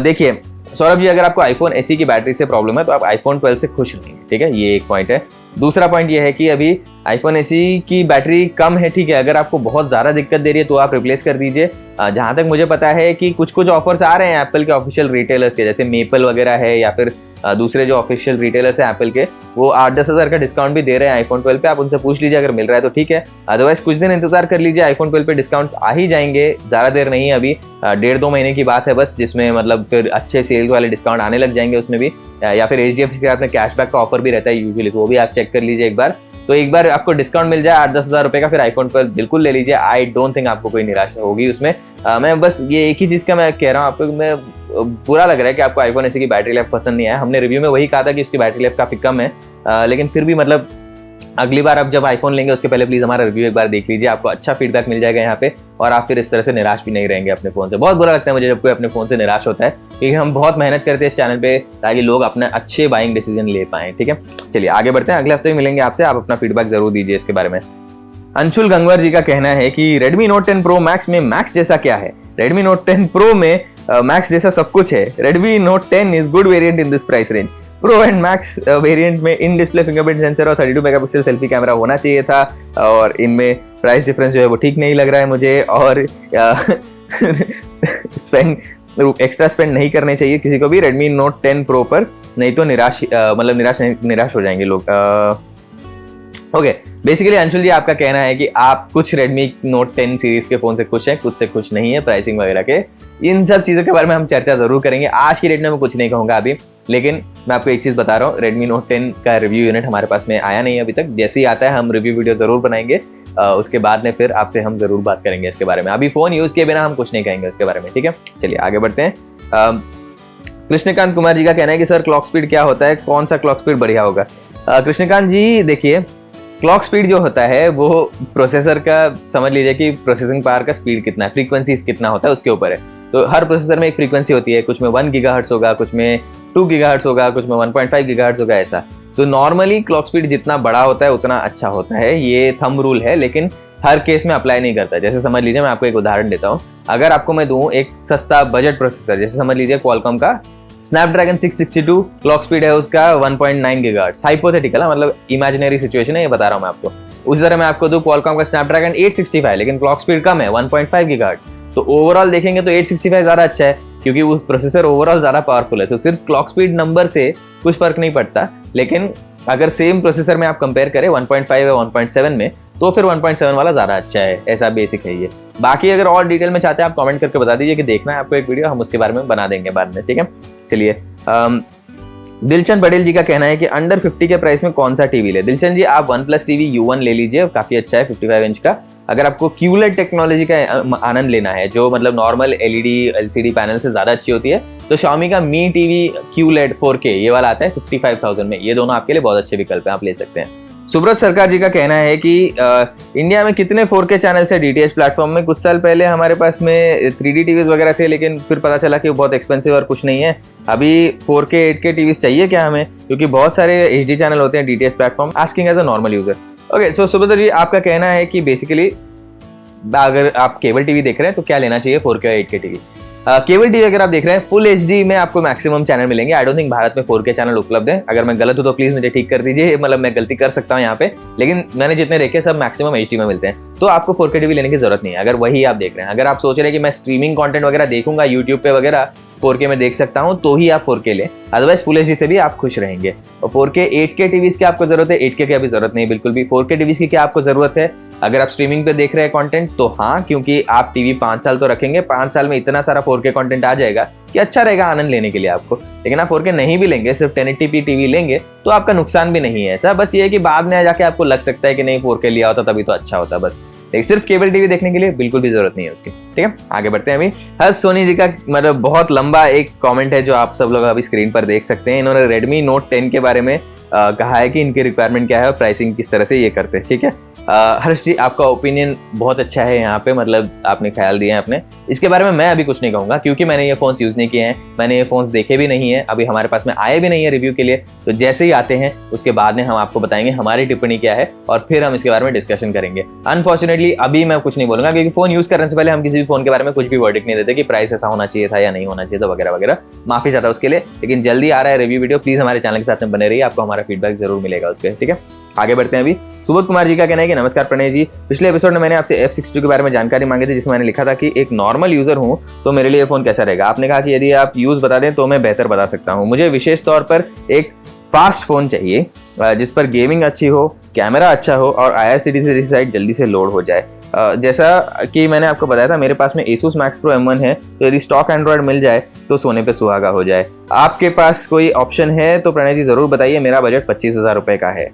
देखिए सौरभ जी, अगर आपको iPhone SE की बैटरी से प्रॉब्लम है तो आप iPhone 12 से खुश नहीं है, ठीक है, ये एक पॉइंट है। दूसरा पॉइंट ये है कि अभी iPhone SE की बैटरी कम है, ठीक है, अगर आपको बहुत ज़्यादा दिक्कत दे रही है तो आप रिप्लेस कर दीजिए। जहाँ तक मुझे पता है कि कुछ ऑफर्स आ रहे हैं एप्पल के ऑफिशियल रिटेलर्स के, जैसे मेपल वगैरह है या फिर दूसरे जो ऑफिशियल रिटेलर्स हैं एप्पल के, वो 8-10 हज़ार का डिस्काउंट भी दे रहे हैं iPhone 12 पे, आप उनसे पूछ लीजिए, अगर मिल रहा है तो ठीक है, अदरवाइज कुछ दिन इंतजार कर लीजिए, iPhone 12 पे डिस्काउंट्स आ ही जाएंगे, ज़्यादा देर नहीं है, अभी 1.5-2 महीने की बात है बस, जिसमें मतलब फिर अच्छे सेल वाले डिस्काउंट आने लग जाएंगे उसमें भी, या फिर HDFC के साथ में कैशबैक का ऑफर भी रहता है यूजुअली, तो वो भी आप चेक कर लीजिए एक बार, तो एक बार आपको डिस्काउंट मिल जाए 8-10 हज़ार रुपये का, फिर iPhone 12 बिल्कुल ले लीजिए, आई डोंट थिंक आपको कोई निराशा होगी उसमें। मैं बस ये एक ही चीज़ का मैं कह रहा हूँ आपको, मैं बुरा लग रहा है कि आपको iPhone SE की बैटरी लाइफ पसंद नहीं आया, हमने रिव्यू में वही कहा था कि उसकी बैटरी लाइफ काफ़ी कम है, लेकिन फिर भी मतलब अगली बार आप जब iPhone लेंगे उसके पहले प्लीज़ हमारा रिव्यू एक बार देख लीजिए, आपको अच्छा फीडबैक मिल जाएगा यहाँ पे, और आप फिर इस तरह से निराश भी नहीं रहेंगे अपने फ़ोन से। बहुत बुरा लगता है मुझे जब कोई अपने फ़ोन से निराश होता है, क्योंकि हम बहुत मेहनत करते हैं इस चैनल पे ताकि लोग अपने अच्छे बाइंग डिसीजन ले पाएँ, ठीक है। चलिए आगे बढ़ते हैं, अगले हफ्ते मिलेंगे आपसे, आप अपना फीडबैक जरूर दीजिए इसके बारे में। अंशुल गंगवार जी का कहना है कि Redmi Note 10 Pro Max में मैक्स जैसा क्या है, Redmi Note 10 Pro में मैक्स जैसा सब कुछ है, Redmi Note 10 is good variant in this price range, pro and max variant में इन डिस्प्ले फिंगरप्रिंट सेंसर और 32 मेगापिक्सल सेल्फी कैमरा होना चाहिए था, और इनमें प्राइस डिफरेंस जो है वो ठीक नहीं लग रहा है मुझे, और एक्स्ट्रा स्पेंड नहीं करने चाहिए किसी को भी Redmi Note 10 Pro पर, नहीं तो निराश हो जाएंगे लोग। ओके, बेसिकली अंशुल जी आपका कहना है कि आप कुछ Redmi Note 10 सीरीज के फोन से खुश हैं, कुछ से खुश नहीं है, प्राइसिंग वगैरह के, इन सब चीज़ों के बारे में हम चर्चा जरूर करेंगे। आज की डेट में मैं कुछ नहीं कहूँगा अभी, लेकिन मैं आपको एक चीज़ बता रहा हूँ, Redmi Note 10 का रिव्यू यूनिट हमारे पास में आया नहीं है अभी तक, जैसे ही आता है हम रिव्यू वीडियो जरूर बनाएंगे। उसके बाद में फिर आपसे हम जरूर बात करेंगे इसके बारे में। अभी फ़ोन यूज़ किए बिना हम कुछ नहीं कहेंगे इसके बारे में, ठीक है। चलिए आगे बढ़ते हैं। कृष्णकांत कुमार जी का कहना है कि सर क्लॉक स्पीड क्या होता है, कौन सा क्लॉक स्पीड बढ़िया होगा। कृष्णकांत जी देखिए, क्लॉक स्पीड जो होता है वो प्रोसेसर का, समझ लीजिए कि प्रोसेसिंग पावर का स्पीड कितना है, फ्रीक्वेंसी कितना होता है उसके ऊपर है। तो हर प्रोसेसर में एक फ्रीक्वेंसी होती है, कुछ में 1 गीगाहर्ट्ज़ होगा, कुछ में 2 गीगाहर्ट्ज़ होगा, कुछ में 1.5 गीगाहर्ट्ज़ होगा, ऐसा। तो नॉर्मली क्लॉक स्पीड जितना बड़ा होता है उतना अच्छा होता है, ये थंब रूल है, लेकिन हर केस में अप्लाई नहीं करता। जैसे समझ लीजिए, मैं आपको एक उदाहरण देता हूँ। अगर आपको मैं दूं एक सस्ता बजट प्रोसेसर, जैसे समझ लीजिए क्वालकॉम का स्नैपड्रैगन 662 क्लॉक स्पीड है उसका 1.9 गीगाहर्ट्ज़, हाइपोथेटिकल है, मतलब इमेजिनरी सिचुएशन है, ये बता रहा हूँ मैं आपको। उसी तरह मैं आपको दूं क्वालकॉम का स्नैपड्रैगन 865, लेकिन क्लॉक स्पीड कम है 1.5 गीगाहर्ट्ज़, तो ओवरऑल देखेंगे तो 865 ज़्यादा अच्छा है, क्योंकि वो प्रोसेसर ओवरऑल ज़्यादा पावरफुल है। तो सिर्फ क्लॉक स्पीड नंबर से कुछ फर्क नहीं पड़ता, लेकिन अगर सेम प्रोसेसर में आप कंपेयर करें 1.5 या 1.7 में, तो फिर 1.7 वाला ज़्यादा अच्छा है। ऐसा बेसिक है ये। बाकी अगर और डिटेल में चाहते हैं आप कमेंट करके बता दीजिए कि देखना है आपको एक वीडियो, हम उसके बारे में बना देंगे बाद में, ठीक है। चलिए, दिलचंद पटेल जी का कहना है कि अंडर 50 के प्राइस में कौन सा टीवी ले। दिलचंद जी, आप OnePlus TV U1 ले लीजिए, काफ़ी अच्छा है, 55 इंच का। अगर आपको QLED टेक्नोलॉजी का आनंद लेना है, जो मतलब नॉर्मल LED LCD पैनल से ज़्यादा अच्छी होती है, तो Xiaomi का Mi TV QLED 4K ये वाला आता है 55,000 में। ये दोनों आपके लिए बहुत अच्छे विकल्प हैं, आप ले सकते हैं। सुब्रत सरकार जी का कहना है कि इंडिया में कितने 4K चैनल्स है DTH प्लेटफॉर्म में। कुछ साल पहले हमारे पास में 3D टीवीज वगैरह थे, लेकिन फिर पता चला कि वो बहुत एक्सपेंसिव और कुछ नहीं है। अभी 4K 8K टीवीज चाहिए क्या हमें, क्योंकि बहुत सारे HD चैनल होते हैं DTH platform. Asking as a normal user. Okay, so Subrata ji, आपका कहना है कि बेसिकली अगर आप केबल टीवी देख रहे हैं तो क्या लेना चाहिए, 4K और 8K टीवी। केबल टीवी अगर आप देख रहे हैं फुल HD में आपको मैक्सिमम चैनल मिलेंगे। आई डोंट थिंक भारत में 4K चैनल उपलब्ध है। अगर मैं गलत हूं तो प्लीज मुझे ठीक कर दीजिए, मतलब मैं गलती कर सकता हूं यहाँ पे, लेकिन मैंने जितने देखे सब मैक्सिमम HD में मिलते हैं। तो आपको 4K टीवी लेने की जरूरत नहीं है अगर वही आप देख रहे हैं। अगर आप सोच रहे हैं कि मैं स्ट्रीमिंग कंटेंट वगैरह देखूंगा यूट्यूब पे वगैरह 4K में देख सकता हूं, तो ही आप 4K लें, अदरवाइज फुल HD से भी आप खुश रहेंगे। और 4K 8K टीवीज की आपको जरूरत है, 8K की अभी जरूरत नहीं बिल्कुल भी। 4K टीवीज की क्या आपको जरूरत है अगर आप स्ट्रीमिंग पे देख रहे हैं कंटेंट, तो हाँ, क्योंकि आप टीवी 5 साल तो रखेंगे, 5 साल में इतना सारा 4K कंटेंट आ जाएगा कि अच्छा रहेगा आनंद लेने के लिए आपको। लेकिन आप 4K नहीं भी लेंगे, सिर्फ 1080p टीवी लेंगे, तो आपका नुकसान भी नहीं है ऐसा। बस ये है कि बाद में जाके आपको लग सकता है कि नहीं 4K लिया होता तभी तो अच्छा होता, बस। लेकिन सिर्फ केबल टीवी देखने के लिए बिल्कुल भी जरूरत नहीं है उसकी, ठीक है। आगे बढ़ते हैं। अभी हर्ष सोनी जी का मतलब बहुत लंबा एक कमेंट है जो आप सब लोग अभी स्क्रीन पर देख सकते हैं। इन्होंने Redmi Note 10 के बारे में कहा है कि इनकी रिक्वायरमेंट क्या है और प्राइसिंग किस तरह से ये करते हैं, ठीक है। हर्ष जी, आपका ओपिनियन बहुत अच्छा है यहाँ पे, मतलब आपने ख्याल दिया है अपने। इसके बारे में मैं अभी कुछ नहीं कहूँगा, क्योंकि मैंने ये फोन्स यूज़ नहीं किए हैं, मैंने ये फोन्स देखे भी नहीं है, अभी हमारे पास में आए भी नहीं है रिव्यू के लिए। तो जैसे ही आते हैं उसके बाद में हम आपको बताएंगे हमारी टिप्पणी क्या है, और फिर हम इसके बारे में डिस्कशन करेंगे। अनफॉर्चुनेटली अभी मैं कुछ नहीं बोलूँगा, क्योंकि फोन यूज़ करने से पहले हम किसी भी फोन के बारे में कुछ भी वर्डिक्ट नहीं देते कि प्राइस ऐसा होना चाहिए था या नहीं होना चाहिए था वगैरह वगैरह। माफी चाहता हूँ उसके लिए, लेकिन जल्दी आ रहा है रिव्यू वीडियो, प्लीज हमारे चैनल के साथ में बने रहिए, आपको हमारा फीडबैक जरूर मिलेगा उस पर, ठीक है। आगे बढ़ते हैं। अभी सुबोध कुमार जी का कहना है कि नमस्कार प्रणय जी, पिछले एपिसोड में मैंने आपसे F62 के बारे में जानकारी मांगी थी, जिसमें मैंने लिखा था कि एक नॉर्मल यूजर हूं तो मेरे लिए ये फोन कैसा रहेगा। आपने कहा कि यदि आप यूज बता दें तो मैं बेहतर बता सकता हूं। मुझे विशेष तौर पर एक फास्ट फोन चाहिए जिस पर गेमिंग अच्छी हो, कैमरा अच्छा हो और IRCTC साइट जल्दी से लोड हो जाए। जैसा कि मैंने आपको बताया था, मेरे पास में Asus Max Pro M1 है, तो यदि स्टॉक एंड्रॉयड मिल जाए तो सोने पे सुहागा हो जाए। आपके पास कोई ऑप्शन है तो प्रणय जी जरूर बताइए, मेरा बजट 25,000 रुपए का है।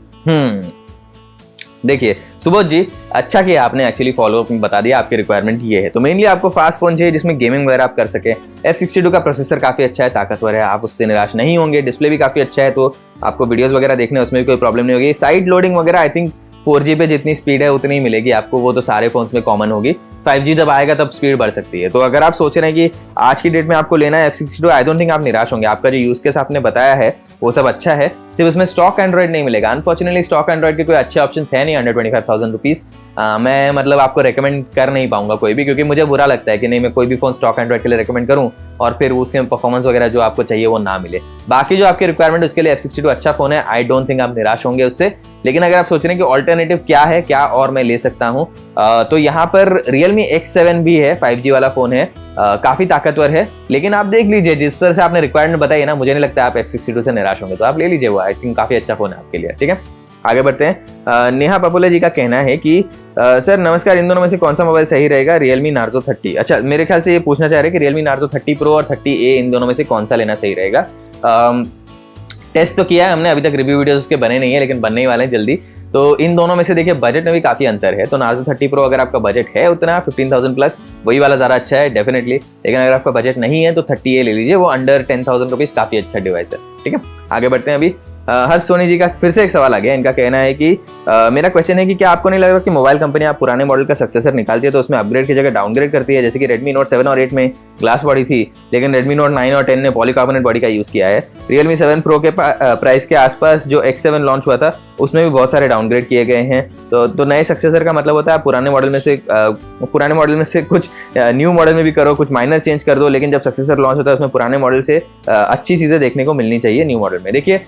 देखिए सुबोध जी, अच्छा किया आपने एक्चुअली फॉलो अप में बता दिया आपकी रिक्वायरमेंट ये है। तो मेनली आपको फास्ट फोन चाहिए जिसमें गेमिंग वगैरह आप कर सके। F62 का प्रोसेसर काफी अच्छा है, ताकतवर है, आप उससे निराश नहीं होंगे। डिस्प्ले भी काफी अच्छा है, तो आपको वीडियोस वगैरह देखने उसमें भी कोई प्रॉब्लम नहीं होगी। साइड लोडिंग वगैरह आई थिंक 4G पे जितनी स्पीड है उतनी ही मिलेगी आपको, वो तो सारे फोन्स में कॉमन होगी। 5G जब आएगा तब स्पीड बढ़ सकती है। तो अगर आप सोच रहे हैं कि आज की डेट में आपको लेना है F62, आई डोंट थिंक आप निराश होंगे। आपका जो यूज केस आपने बताया है वो सब अच्छा है, सिर्फ उसमें स्टॉक एंड्रॉइड नहीं मिलेगा। अनफॉर्चुनेटली स्टॉक एंड्रॉइड के कोई अच्छे ऑप्शन है नहीं अंडर 25,000 रुपीज। मैं मतलब आपको रेकमेंड कर नहीं पाऊंगा कोई भी, क्योंकि मुझे बुरा लगता है कि नहीं मैं कोई भी फोन स्टॉक एंड्रॉइड के लिए रेकमेंड करूं और फिर उसके परफॉर्मेंस वगैरह जो आपको चाहिए वो ना मिले। बाकी जो आपकी रिक्वायरमेंट उसके लिए F62 अच्छा फोन है, आई डोंट थिंक आप निराश होंगे उससे। लेकिन अगर आप सोच रहे हैं कि ऑल्टरनेटिव क्या है, क्या और मैं ले सकता हूं, तो यहाँ पर Realme X7 भी है, 5G वाला फोन है, काफी ताकतवर है। लेकिन आप देख लीजिए जिस तरह से आपने रिक्वायरमेंट बताई है ना, मुझे नहीं लगता आप F62 से निराश होंगे, तो आप ले लीजिए वो, आई थिंक काफी अच्छा फोन है आपके लिए, ठीक है। आगे बढ़ते हैं। नेहा पपोले जी का कहना है कि सर नमस्कार, इन दोनों में से कौन सा मोबाइल सही रहेगा? Realme Narzo 30। अच्छा, मेरे ख्याल से ये पूछना चाह रहे हैं कि Realme Narzo 30 Pro और 30A इन दोनों में से कौन सा लेना सही रहेगा। टेस्ट तो किया है हमने, अभी तक रिव्यू वीडियोस उसके बने नहीं है, लेकिन बनने ही वाले हैं जल्दी। तो इन दोनों में से देखिए बजट में भी काफ़ी अंतर है। तो नार्जो 30 प्रो अगर आपका बजट है उतना 15,000 प्लस, वही वाला ज़्यादा अच्छा है डेफिनेटली। लेकिन अगर आपका बजट नहीं है तो 30A ले लीजिए, वो अंडर 10,000 रुपीज़ काफ़ी अच्छा डिवाइस है। ठीक है, आगे बढ़ते हैं। अभी हर्ष सोनी जी का फिर से एक सवाल आ गया। इनका कहना है कि मेरा क्वेश्चन है कि क्या आपको नहीं लग रहा कि मोबाइल कंपनी आप पुराने मॉडल का सक्सेसर निकालती है तो उसमें अपग्रेड की जगह डाउनग्रेड करती है? जैसे कि Redmi Note 7 और 8 में ग्लास बॉडी थी, लेकिन Redmi Note 9 और 10 ने पॉलीकार्बोनेट बॉडी का यूज़ किया है। Realme 7 Pro के प्राइस के आसपास जो X7 लॉन्च हुआ था उसमें भी बहुत सारे डाउनग्रेड किए गए हैं। तो नए सक्सेसर का मतलब होता है पुराने मॉडल में से कुछ न्यू मॉडल में भी करो, कुछ माइनर चेंज कर दो, लेकिन जब सक्सेसर लॉन्च होता है उसमें पुराने मॉडल से अच्छी चीज़ें देखने को मिलनी चाहिए न्यू मॉडल में। देखिए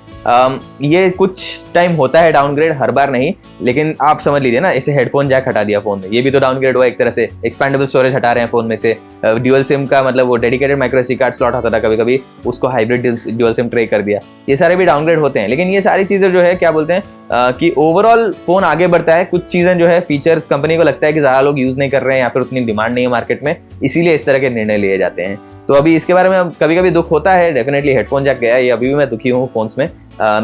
ये कुछ टाइम होता है डाउनग्रेड, हर बार नहीं, लेकिन आप समझ लीजिए ना, इसे हेडफोन जैक हटा दिया फोन में, ये भी तो डाउनग्रेड हुआ एक तरह से। एक्सपेंडेबल स्टोरेज हटा रहे हैं फोन में से, ड्यूअल सिम का मतलब वो dedicated micro SD card slot आता था कभी कभी, उसको हाइब्रिड ड्यूअल सिम ट्रे कर दिया, ये सारे भी डाउनग्रेड होते हैं। लेकिन ये सारी चीज़ें जो है क्या बोलते हैं कि ओवरऑल फोन आगे बढ़ता है। कुछ चीज़ें जो है फीचर्स कंपनी को लगता है कि ज़्यादा लोग यूज़ नहीं कर रहे हैं या फिर उतनी डिमांड नहीं है मार्केट में, इसीलिए इस तरह के निर्णय लिए जाते हैं। तो अभी इसके बारे में कभी कभी दुख होता है, डेफिनेटली हेडफोन जैक गया है, ये अभी भी मैं दुखी हूँ फोन्स में,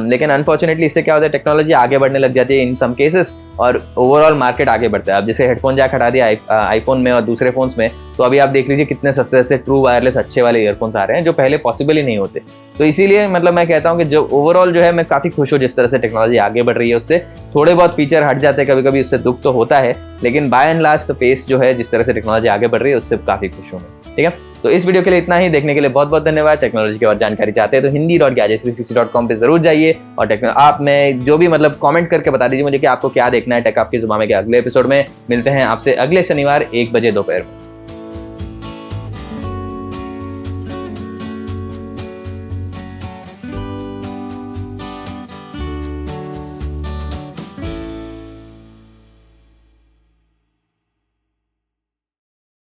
लेकिन अनफॉर्चुनेटली इससे क्या होता है टेक्नोलॉजी आगे बढ़ने लग जाती है इन सम केसेस और ओवरऑल मार्केट आगे बढ़ता है। अब जैसे हेडफोन जैक हटा दिया आईफोन में और दूसरे फोन्स में, तो अभी आप देख लीजिए कितने सस्ते सस्ते ट्रू वायरलेस अच्छे वाले ईयरफोन्स आ रहे हैं जो पहले पॉसिबल ही नहीं होते। तो इसीलिए मतलब मैं कहता हूँ कि जो ओवरऑल जो है मैं काफ़ी खुश हूँ जिस तरह से टेक्नोलॉजी आगे बढ़ रही है। उससे थोड़े बहुत फीचर हट जाते हैं कभी कभी, उससे दुख तो होता है, लेकिन बाय एंड लार्ज पेस जो है जिस तरह से टेक्नोलॉजी आगे बढ़ रही है उससे काफ़ी खुश हूँ मैं। ठीक है, तो इस वीडियो के लिए इतना ही। देखने के लिए बहुत बहुत धन्यवाद। टेक्नोलॉजी की और जानकारी चाहते हैं तो hindi.gadgets360.com पे जरूर जाइए और आप में जो भी मतलब कमेंट करके बता दीजिए मुझे कि आपको क्या देखना है टेक आपकी जुबान में के अगले एपिसोड में। मिलते हैं आपसे अगले शनिवार 1 बजे दोपहर में।